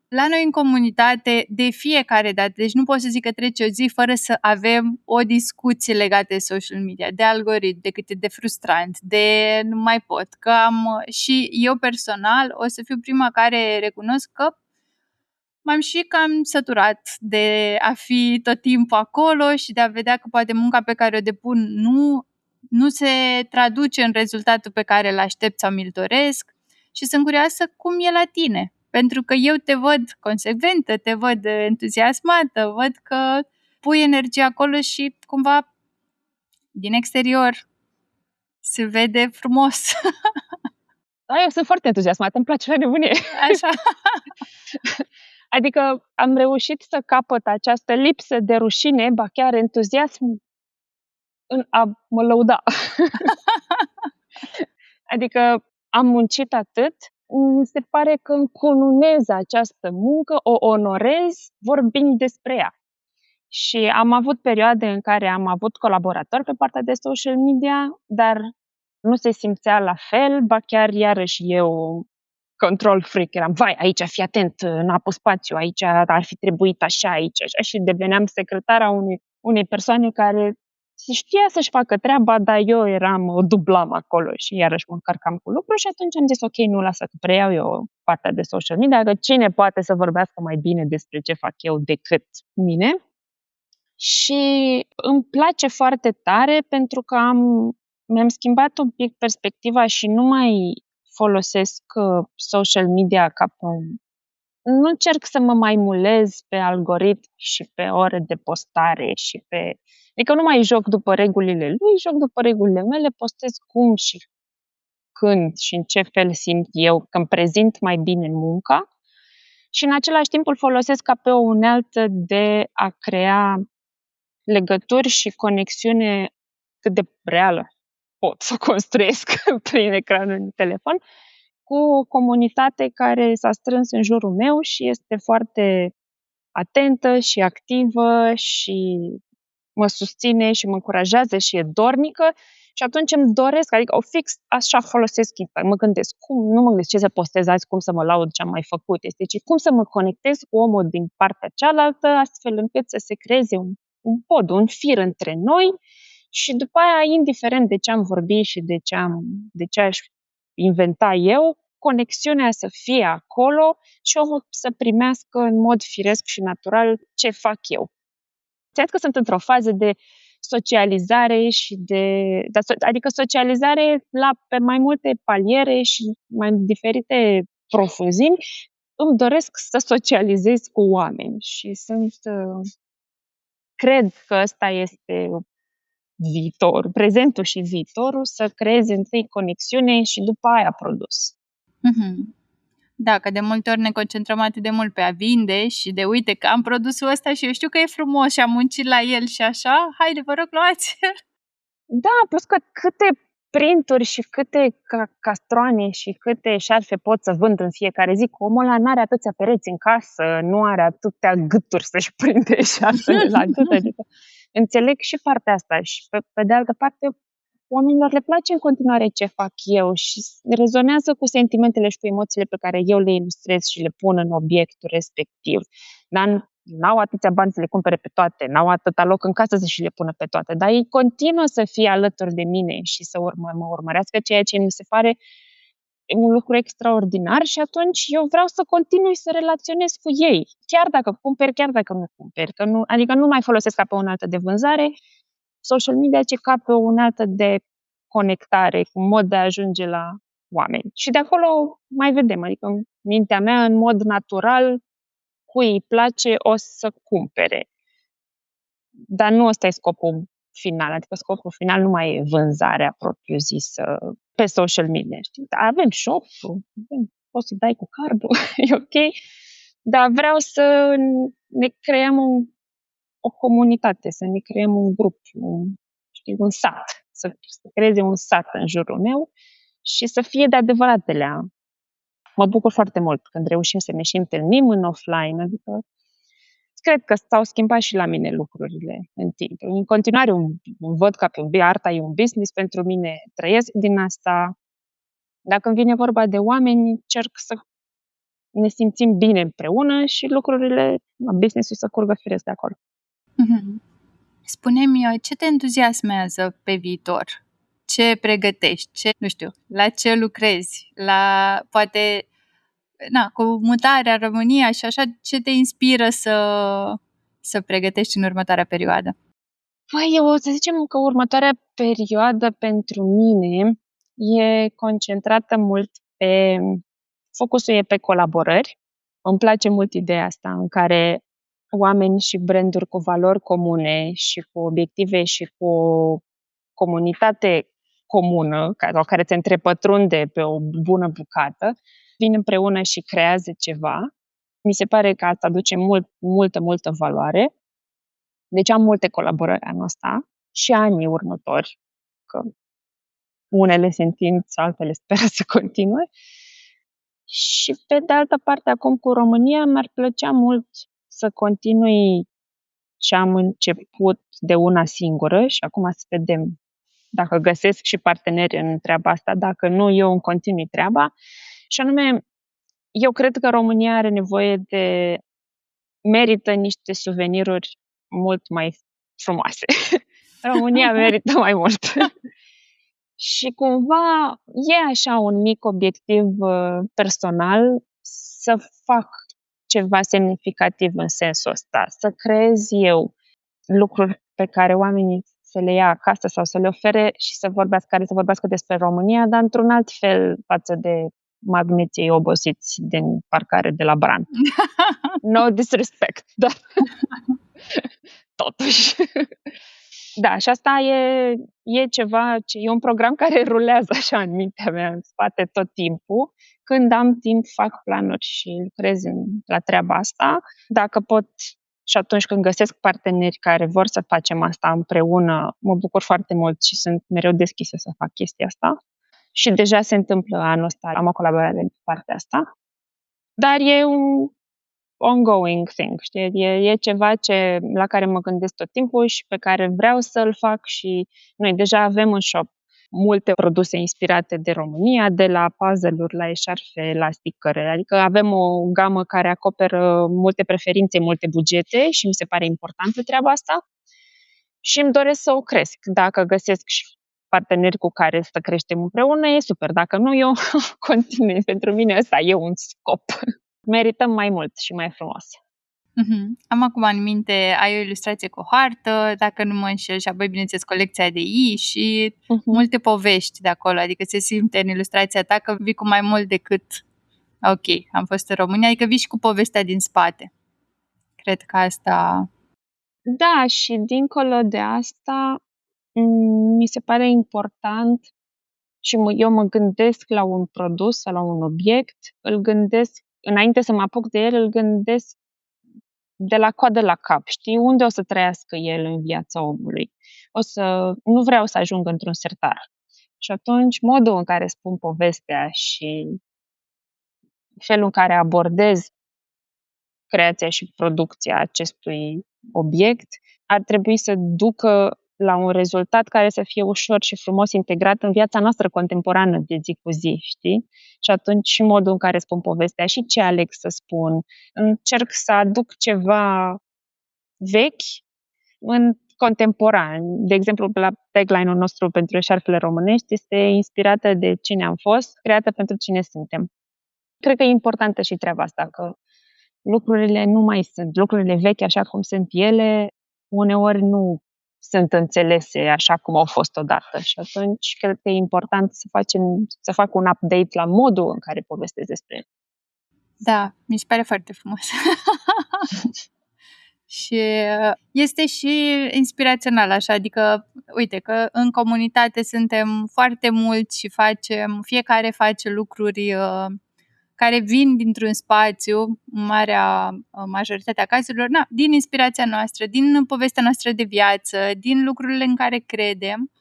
Speaker 1: la noi în comunitate, de fiecare dată, deci nu pot să zic că trece o zi fără să avem o discuție legată de social media, de algoritmi, de cât e de frustrant, de nu mai pot, că și eu personal o să fiu prima care recunosc că m-am și cam săturat de a fi tot timpul acolo și de a vedea că poate munca pe care o depun nu se traduce în rezultatul pe care îl aștept sau mi-l doresc și sunt curioasă cum e la tine. Pentru că eu te văd consecventă, te văd entuziasmată, văd că pui energie acolo și cumva din exterior se vede frumos.
Speaker 2: Eu sunt foarte entuziasmată, îmi place la nebunie.
Speaker 1: Așa.
Speaker 2: Adică am reușit să capăt această lipsă de rușine, ba chiar entuziasm în a mă lăuda. Adică am muncit atât, mi se pare că încununez această muncă, o onorez vorbind despre ea. Și am avut perioade în care am avut colaboratori pe partea de social media, dar nu se simțea la fel, ba chiar iarăși eu control freak, eram, vai, aici fii atent, n-a pus spațiu, aici ar fi trebuit așa, aici, așa, și deveneam secretara unei persoane care știa să-și facă treaba, dar eu o dublam acolo și iarăși mă încărcam cu lucruri și atunci am zis, ok, nu, lasă că preiau eu partea de social media, că cine poate să vorbească mai bine despre ce fac eu decât mine. Și îmi place foarte tare pentru că mi-am schimbat un pic perspectiva și nu mai folosesc social media nu încerc să mă mai mulez pe algoritmi și pe ore de postare și adică nu mai joc după regulile lui, joc după regulile mele, postez cum și când și în ce fel simt eu că îmi prezint mai bine munca și în același timp îl folosesc ca pe o unealtă de a crea legături și conexiune cât de reală pot să construiesc prin ecranul de telefon cu o comunitate care s-a strâns în jurul meu și este foarte atentă și activă și mă susține și mă încurajează și e dornică și atunci îmi doresc, adică fix așa folosesc Instagram. Mă gândesc, nu mă gândesc ce să postez azi, cum să mă laud ce am mai făcut, ci cum să mă conectez cu omul din partea cealaltă, astfel încât să se creeze un pod, un fir între noi și după aia, indiferent de ce am vorbit și de ce aș inventa eu, conexiunea să fie acolo și omul să primească în mod firesc și natural ce fac eu. Cred că sunt într-o fază de socializare adică socializare pe mai multe paliere și mai diferite profunzimi. Îmi doresc să socializez cu oameni și cred că ăsta este viitor, prezentul și viitorul, să creezi întâi conexiune și după aia produs.
Speaker 1: Mm-hmm. Da, că de multe ori ne concentrăm atât de mult pe a vinde și de uite că am produsul ăsta și eu știu că e frumos și am muncit la el și așa, haide, vă rog, luați!
Speaker 2: Da, plus că câte printuri și câte castroane și câte șarfe pot să vând în fiecare zi, că omul ăla n-are atâția pereți în casă, nu are atâtea gâturi să-și prinde șarfele la gât, adică înțeleg și partea asta și pe de altă parte oamenilor le place în continuare ce fac eu și rezonează cu sentimentele și cu emoțiile pe care eu le ilustrez și le pun în obiectul respectiv. Dar n-au atâția bani să le cumpere pe toate, n-au atâta loc în casă să și le pună pe toate, dar ei continuă să fie alături de mine și să mă urmărească, ceea ce mi se pare un lucru extraordinar și atunci eu vreau să continui să relaționez cu ei, chiar dacă cumperi, chiar dacă nu cumperi. Adică nu mai folosesc ca pe o unealtă de vânzare social media, ci ca pe o unealtă de conectare, cu un mod de a ajunge la oameni. Și de acolo mai vedem, adică în mintea mea, în mod natural, cui îi place o să cumpere. Dar nu ăsta e scopul final, adică scopul final nu mai e vânzarea propriu-zisă pe social media. Știi? Avem shop-ul, poți să dai cu cardul, e ok, dar vreau să ne creăm o comunitate, să ne creăm un grup, un sat, să creeze un sat în jurul meu și să fie de adevăratele. Mă bucur foarte mult când reușim să ne și întâlnim în offline, adică cred că s-au schimbat și la mine lucrurile în timp. În continuare văd ca pe arta e un business pentru mine, trăiesc din asta. Dacă îmi vine vorba de oameni, încerc să ne simțim bine împreună și lucrurile, business-ul să curgă firesc de acolo.
Speaker 1: Mm-hmm. Spune-mi, ce te entuziasmează pe viitor? Ce pregătești? La ce lucrezi? Poate, cu mutarea în România și așa, ce te inspiră să pregătești în următoarea perioadă?
Speaker 2: Păi, să zicem că următoarea perioadă pentru mine e concentrată mult focusul e pe colaborări. Îmi place mult ideea asta în care oameni și branduri cu valori comune și cu obiective și cu o comunitate comună, care te întrepătrunde pe o bună bucată, vin împreună și creează ceva. Mi se pare că asta aduce multă valoare. Deci am multe colaborări anul ăsta și anii următori, că unele se întind, altele speră să continue. Și pe de altă parte, acum cu România, mi-ar plăcea mult să continui ce am început de una singură și acum să vedem dacă găsesc și parteneri în treaba asta, dacă nu, eu îmi continui treaba. Și anume, eu cred că România are nevoie merită niște suveniruri mult mai frumoase. România merită mai mult. Și cumva e așa un mic obiectiv personal să fac ceva semnificativ în sensul ăsta, să creez eu lucruri pe care oamenii să le ia acasă sau să le ofere și care să vorbească despre România, dar într-un alt fel față de magneții obosiți din parcare de la Bran. No disrespect, dar totuși. Da, și asta e ceva, e un program care rulează așa în mintea mea, în spate tot timpul. Când am timp, fac planuri și lucrez la treaba asta. Dacă pot și atunci când găsesc parteneri care vor să facem asta împreună, mă bucur foarte mult și sunt mereu deschisă să fac chestia asta. Și deja se întâmplă anul ăsta, am o colaborare pe partea asta. Dar e un ongoing thing, știi? E ceva la care mă gândesc tot timpul și pe care vreau să-l fac și noi deja avem în shop multe produse inspirate de România, de la puzzle-uri, la eșarfe, la stickere. Adică avem o gamă care acoperă multe preferințe, multe bugete și mi se pare importantă treaba asta și îmi doresc să o cresc. Dacă găsesc și parteneri cu care să creștem împreună, e super. Dacă nu, eu continui. Pentru mine ăsta e un scop. Merităm mai mult și mai frumos.
Speaker 1: Am acum în minte, ai o ilustrație cu o hartă, dacă nu mă înșel, și apoi, bineînțeles, colecția de și multe povești de acolo, adică se simte în ilustrația ta că vii cu mai mult decât ok, am fost în România, adică vii și cu povestea din spate. Cred că asta...
Speaker 2: Da, și dincolo de asta, mi se pare important și eu mă gândesc la un produs sau la un obiect, îl gândesc, înainte să mă apuc de el, îl gândesc de la coadă la cap, știi? Unde o să trăiască el în viața omului? Nu vreau să ajung într-un sertar. Și atunci, modul în care spun povestea și felul în care abordez creația și producția acestui obiect ar trebui să ducă la un rezultat care să fie ușor și frumos integrat în viața noastră contemporană de zi cu zi, știi? Și atunci și modul în care spun povestea și ce aleg să spun. Încerc să aduc ceva vechi în contemporan. De exemplu, la tagline-ul nostru pentru eșarfele românești este inspirată de cine am fost, creată pentru cine suntem. Cred că e importantă și treaba asta, că lucrurile nu mai sunt. Lucrurile vechi, așa cum sunt ele, uneori nu sunt înțelese așa cum au fost odată. Și atunci cred că e important să fac un update la modul în care povestesc despre ele.
Speaker 1: Da, mi se pare foarte frumos. Și este și inspirațional, așa, adică, uite, că în comunitate suntem foarte mulți și fiecare face lucruri care vin dintr-un spațiu, marea majoritatea cazurilor, din inspirația noastră, din povestea noastră de viață, din lucrurile în care credem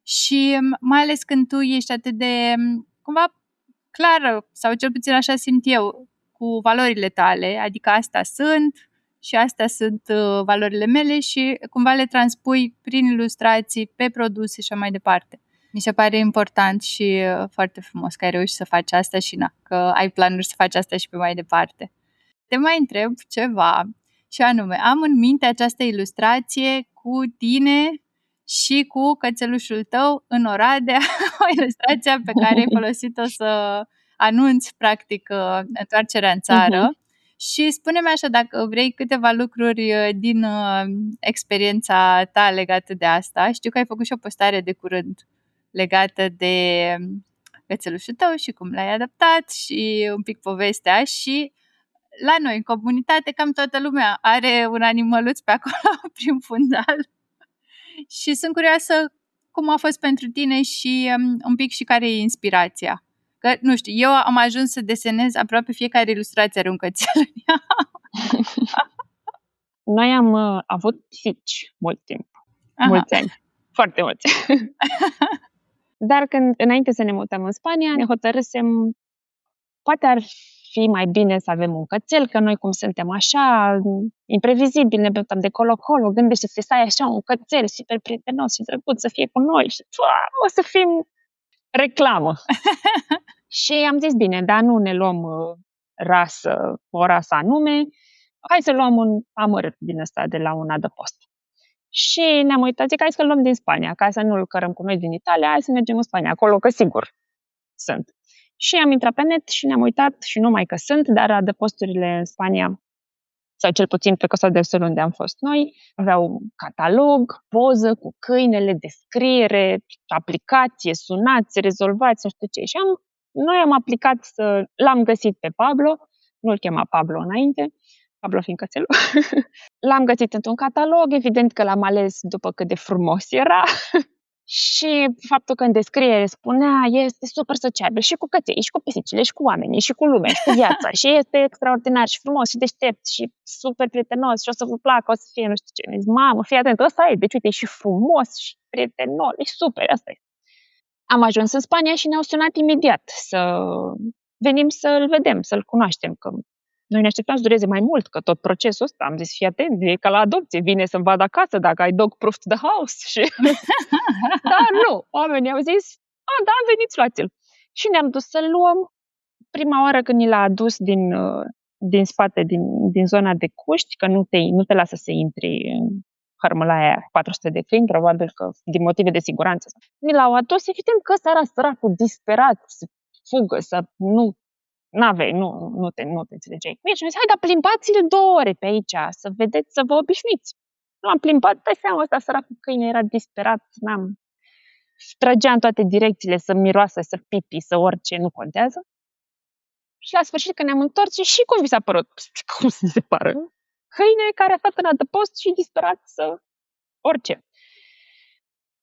Speaker 1: și mai ales când tu ești atât de, cumva, clară, sau cel puțin așa simt eu, cu valorile tale, adică astea sunt și astea sunt valorile mele și cumva le transpui prin ilustrații, pe produse și așa mai departe. Mi se pare important și foarte frumos că ai reușit să faci asta și că ai planuri să faci asta și pe mai departe. Te mai întreb ceva și anume, am în minte această ilustrație cu tine și cu cățelușul tău în Oradea, o ilustrație pe care ai folosit-o să anunți practic întoarcerea în țară. Și spune-mi așa, dacă vrei, câteva lucruri din experiența ta legată de asta. Știu că ai făcut și o postare de curând legată de cățelușul tău și cum l-ai adaptat și un pic povestea și la noi în comunitate cam toată lumea are un animăluț pe acolo prin fundal și sunt curioasă cum a fost pentru tine și un pic și care e inspirația. Că, nu știu, eu am ajuns să desenez aproape fiecare ilustrație are un cățel în ea.
Speaker 2: Noi am avut fici mult timp. Mulți ani. Foarte mulți. Dar înainte să ne mutăm în Spania, ne hotărâsem, poate ar fi mai bine să avem un cățel, că noi cum suntem așa, imprevizibili, ne bătăm de colo-colo, gândește-te să ai așa un cățel super prietenos și drăguț să fie cu noi și o să fim reclamă. Și am zis, bine, dar nu ne luăm o rasă anume, hai să luăm un amărât din ăsta de la un adăpost. Și ne-am uitat, zic, hai să-l luăm din Spania, ca să nu-l cărăm cu noi din Italia, hai să mergem în Spania, acolo că sigur sunt. Și am intrat pe net și ne-am uitat, și nu numai că sunt, dar adăposturile în Spania, sau cel puțin pe Costa del Sol unde am fost noi, aveau un catalog, poză cu câinele, descriere, aplicație, sunați, rezolvați, nu știu ce. Și am noi am aplicat l-am găsit pe Pablo, nu-l chema Pablo înainte, Pablo fiind cățelul. L-am găsit într-un catalog, evident că l-am ales după cât de frumos era. Și faptul că în descriere spunea este super sociabil și cu căței, și cu pisicile, și cu oamenii, și cu lumea, și cu viața, și este extraordinar și frumos și deștept și super prietenos și o să vă placă, o să fie nu știu ce. Zic, mamă, fii atent, ăsta e, deci uite, e și frumos și prietenos, e super, asta e. Am ajuns în Spania și ne-au sunat imediat să venim să-l vedem, să-l cunoaștem, că noi ne așteptam să dureze mai mult, că tot procesul ăsta, am zis, fii atent, e ca la adopție, vine să-mi vadă acasă dacă ai dog proof to the house. Și dar nu, oamenii au zis, da, am venit, luați-l. Și ne-am dus să-l luăm. Prima oară când ni l-a adus din spate, din zona de cuști, că nu te lasă să intri în hărmăla aia 400 de câini, probabil că din motive de siguranță. Ni l-au adus, evident că ăsta era săracul disperat, să fugă, să nu te înțelegeai cu el. Și mi-a zis, hai, dar plimbați-l 2 ore pe aici, să vedeți, să vă obișnuiți. Nu am plimbat, dai seama, ăsta săracul câine era disperat, trăgea în toate direcțiile, să miroasă, să pipi, să orice, nu contează. Și la sfârșit, când ne-am întors, și cum vi s-a părut? Cum să se pară? Câine care a stat în adăpost și disperat să orice.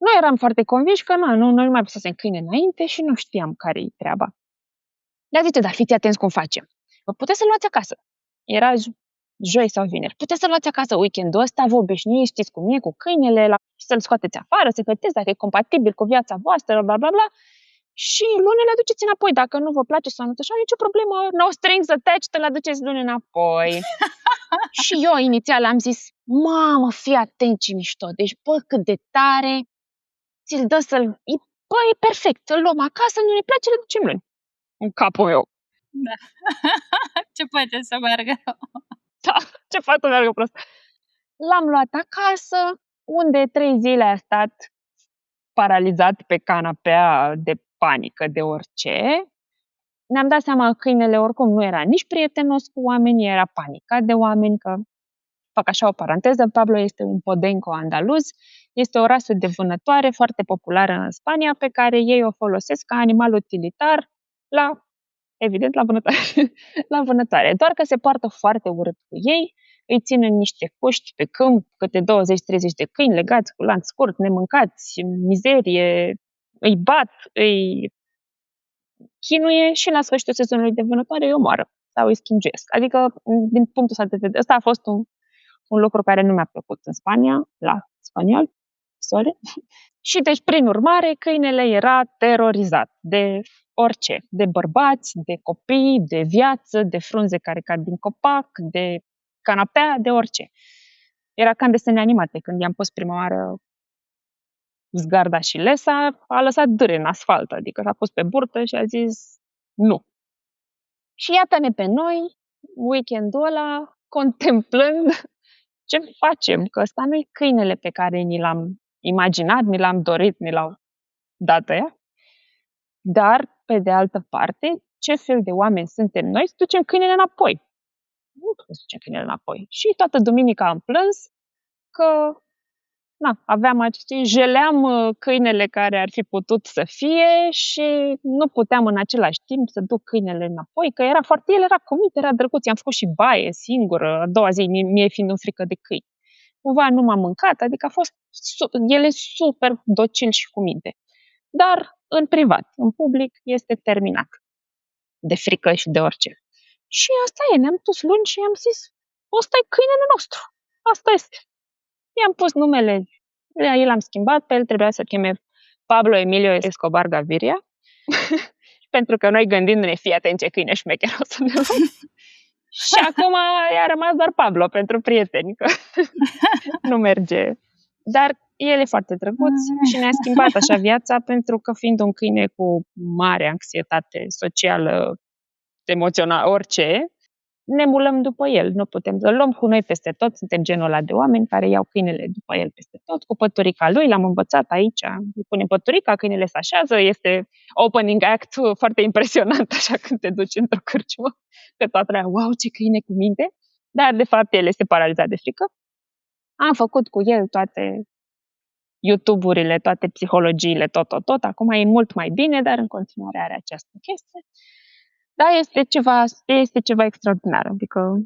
Speaker 2: Noi eram foarte convinși că noi nu mai pusesem câine înainte și nu știam care-i treaba. Le-a zis, dar fiți atenți cum facem. Vă puteți să-l luați acasă. Era joi sau vineri. Puteți să-l luați acasă weekendul ăsta, vă obișnuiți, știți cum e cu câinele, să-l scoateți afară, să vedeți dacă e compatibil cu viața voastră, bla bla bla. Și luni le aduceți înapoi. Dacă nu vă place sau nu așa, nicio problemă. No strings attached, îl aduceți luni înapoi. Și eu inițial am zis, mamă, fii atent ce mișto. Deci, cât de tare. Ți-l dă să-l... e perfect. Îl luăm acasă, nu ne place, le ducem luni. În capul meu.
Speaker 1: Da. Ce poate să meargă?
Speaker 2: Da, ce poate să meargă prost. L-am luat acasă, unde 3 zile a stat paralizat pe canapea de panică, de orice. Ne-am dat seama că câinele oricum nu era nici prietenos cu oamenii, era panicat de oameni, că fac așa o paranteză, Pablo este un podenco andaluz, este o rasă de vânătoare foarte populară în Spania, pe care ei o folosesc ca animal utilitar evident, la vânătoare. Doar că se poartă foarte urât cu ei, îi țin în niște cuști pe câmp, câte 20-30 de câini legați cu lanț scurt, nemâncați, în mizerie, îi bat, îi chinuie și la sfârșitul sezonului de vânătoare îi omoară sau îi schingiuiesc. Adică, din punctul ăsta de vedere, ăsta a fost un lucru care nu mi-a plăcut în Spania, la spaniol, sorry. Și deci, prin urmare, câinele era terorizat de orice, de bărbați, de copii, de viață, de frunze care cad din copac, de canapea, de orice. Era ca în desene animate. Când i-am pus prima oară zgarda și lesa, a lăsat dâre în asfalt, adică s-a pus pe burtă și a zis nu. Și iată-ne pe noi, weekendul ăla, contemplând ce facem, că ăsta nu e câinele pe care ni l-am imaginat, ni l-am dorit, ni l-au dat ăia. Dar, pe de altă parte, ce fel de oameni suntem noi să ducem câinele înapoi? Nu putem să ducem câinele înapoi. Și toată duminica am plâns că jeleam câinele care ar fi putut să fie și nu puteam în același timp să duc câinele înapoi, că el era comit, era drăguț, i-am făcut și baie singură, a doua zi, mie fiind în frică de câini. Cumva nu m-am mâncat, adică el e super docil și cu minte. Dar în privat, în public, este terminat de frică și de orice. Și asta e, ne-am dus luni și i-am zis, ăsta e câinele nostru, asta este. I-am pus numele, el l-am schimbat, pe el trebuia să cheme Pablo Emilio Escobar Gaviria, pentru că noi gândindu-ne, fii atent ce câine șmecher o să ne luăm. Și acum i-a rămas doar Pablo pentru prieteni, că nu merge. Dar el e foarte drăguț și ne-a schimbat așa viața, pentru că fiind un câine cu mare anxietate socială, emoțională, orice, ne mulăm după el. Nu putem să-l luăm cu noi peste tot. Suntem genul ăla de oameni care iau câinele după el peste tot, cu păturica lui. L-am învățat aici. Îi punem păturica, câinele se așează. Este opening act foarte impresionant, așa când te duci într-o cârciumă. Că toată lumea, wow, ce câine cu minte. Dar, de fapt, el este paralizat de frică. Am făcut cu el toate YouTube-urile, toate psihologiile, tot. Acum e mult mai bine, dar în continuare are această chestie. Dar este ceva extraordinar. Adică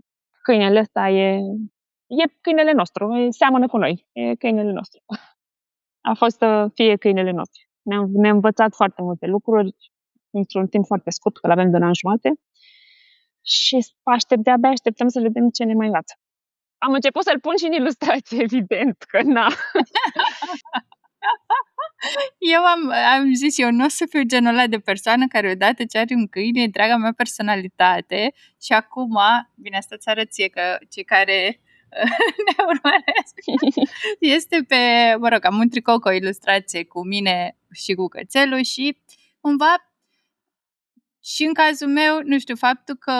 Speaker 2: câinele ăsta e câinele nostru, seamănă cu noi, e câinele nostru. A fost să fie câinele nostru. Ne-a învățat foarte multe lucruri într-un timp foarte scurt, că l-avem de un an jumate. Și de-abia așteptăm să vedem ce ne mai învață. Am început să-l pun și în ilustrație, evident, că na.
Speaker 1: Eu am zis, eu nu o să fiu genul ăla de persoană care odată ce are un câine, e draga mea personalitate și acum, bine, asta ți arăt ție că cei care ne urmăresc, este pe, am un tricou cu o ilustrație cu mine și cu cățelul și cumva și în cazul meu, nu știu, faptul că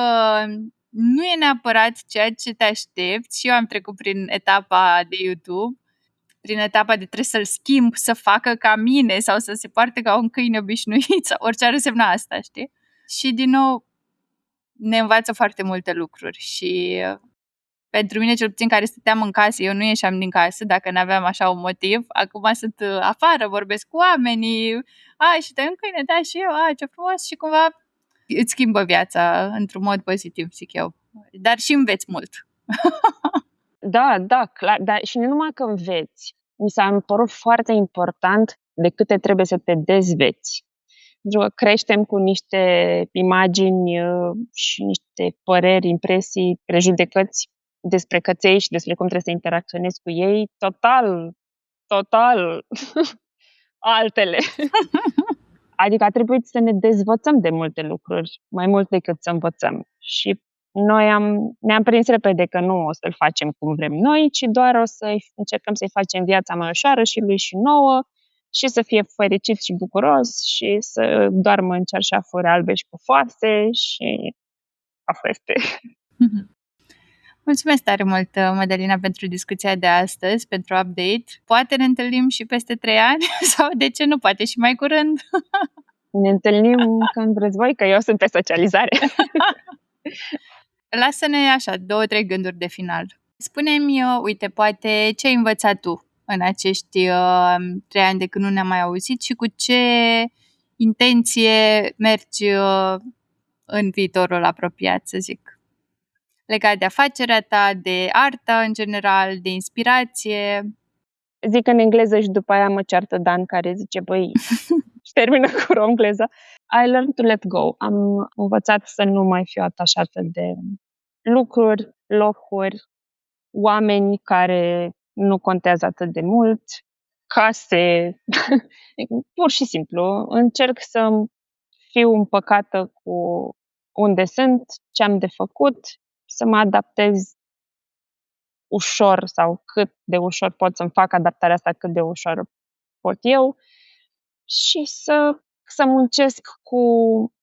Speaker 1: nu e neapărat ceea ce te aștepți și eu am trecut prin etapa de YouTube, prin etapa de trebuie să-l schimb, să facă ca mine sau să se poarte ca un câine obișnuit sau orice ar însemna asta, știi? Și din nou ne învață foarte multe lucruri și pentru mine cel puțin care stăteam în casă, eu nu ieșeam din casă dacă n-aveam așa un motiv, acum sunt afară, vorbesc cu oamenii, și te un câine, da, și eu, ce frumos și cumva îți schimbă viața într-un mod pozitiv, zic eu. Dar și înveți mult.
Speaker 2: Da, clar. Dar și nu numai că înveți. Mi s-a părut foarte important de câte trebuie să te dezveți. Pentru că creștem cu niște imagini și niște păreri, impresii, prejudecăți despre căței și despre cum trebuie să interacționezi cu ei. Total altele. Adică a trebuit să ne dezvățăm de multe lucruri, mai mult decât să învățăm. Și noi ne-am prins repede că nu o să-l facem cum vrem noi, ci doar o să încercăm să-i facem viața mai ușoară și lui și nouă și să fie fericit și bucuros și să doarmă în cearșafuri albe și pufoase și asta este.
Speaker 1: Mulțumesc tare mult, Mădălina, pentru discuția de astăzi, pentru update. Poate ne întâlnim și peste 3 ani sau de ce nu, poate și mai curând.
Speaker 2: Ne întâlnim când vreți voi, că eu sunt pe socializare.
Speaker 1: Lasă-ne așa 2-3 gânduri de final. Spune-mi, uite, poate ce ai învățat tu în acești 3 ani de când nu ne-am mai auzit și cu ce intenție mergi în viitorul apropiat, să zic. Legat de afacerea ta, de artă în general, de inspirație.
Speaker 2: Zic în engleză și după aia mă ceartă Dan, care zice, băi, și termină cu engleză. I learned to let go. Am învățat să nu mai fiu atașată de lucruri, locuri, oameni care nu contează atât de mult, case. Pur și simplu, încerc să fiu împăcată cu unde sunt, ce am de făcut, să mă adaptez ușor sau cât de ușor pot să-mi fac adaptarea asta, cât de ușor pot eu și să muncesc cu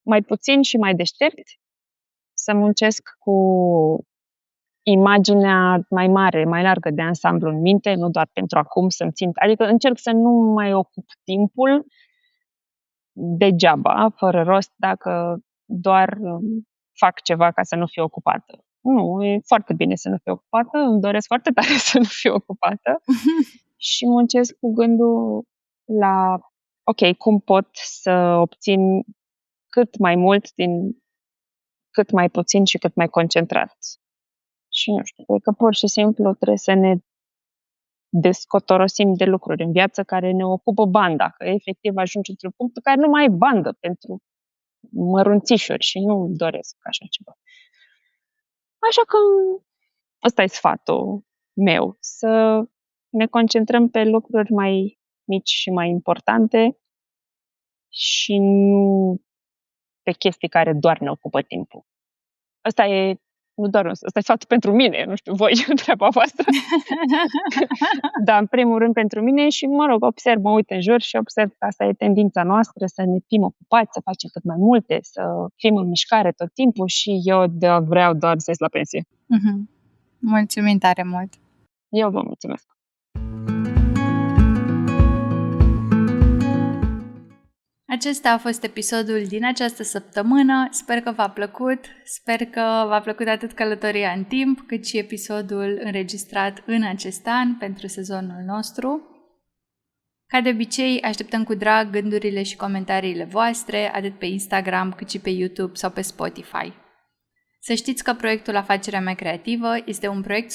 Speaker 2: mai puțin și mai deștept, să muncesc cu imaginea mai mare, mai largă de ansamblu în minte, nu doar pentru acum să-mi țin. Adică încerc să nu mai ocup timpul degeaba, fără rost, dacă doar fac ceva ca să nu fiu ocupată. Nu, e foarte bine să nu fiu ocupată, îmi doresc foarte tare să nu fiu ocupată și muncesc cu gândul la, ok, cum pot să obțin cât mai mult din cât mai puțin și cât mai concentrat. Și nu știu, cred că pur și simplu trebuie să ne descotorosim de lucruri în viață care ne ocupă banda, că efectiv ajunge într-un punct în care nu mai ai bandă pentru mărunțișuri și nu doresc așa ceva. Așa că ăsta e sfatul meu, să ne concentrăm pe lucruri mai mici și mai importante și nu pe chestii care doar ne ocupă timpul. Ăsta e sfatul pentru mine, nu știu, voi, treaba voastră. Dar în primul rând pentru mine și, mă uit în jur și observ că asta e tendința noastră, să ne fim ocupați, să facem cât mai multe, să fim în mișcare tot timpul și eu vreau doar să ies la pensie.
Speaker 1: Mulțumim tare mult!
Speaker 2: Eu vă mulțumesc!
Speaker 1: Acesta a fost episodul din această săptămână. Sper că v-a plăcut. Sper că v-a plăcut atât călătoria în timp, cât și episodul înregistrat în acest an pentru sezonul nostru. Ca de obicei, așteptăm cu drag gândurile și comentariile voastre, atât pe Instagram cât și pe YouTube sau pe Spotify. Să știți că proiectul Afacerea mea creativă este un proiect 100%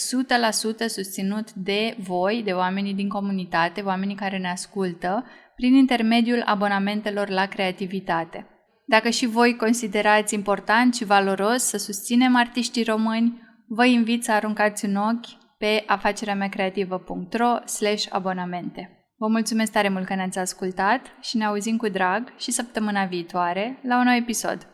Speaker 1: susținut de voi, de oamenii din comunitate, oamenii care ne ascultă, prin intermediul abonamentelor la creativitate. Dacă și voi considerați important și valoros să susținem artiștii români, vă invit să aruncați un ochi pe afacereameacreativă.ro/abonamente. Vă mulțumesc tare mult că ne-ați ascultat și ne auzim cu drag și săptămâna viitoare la un nou episod.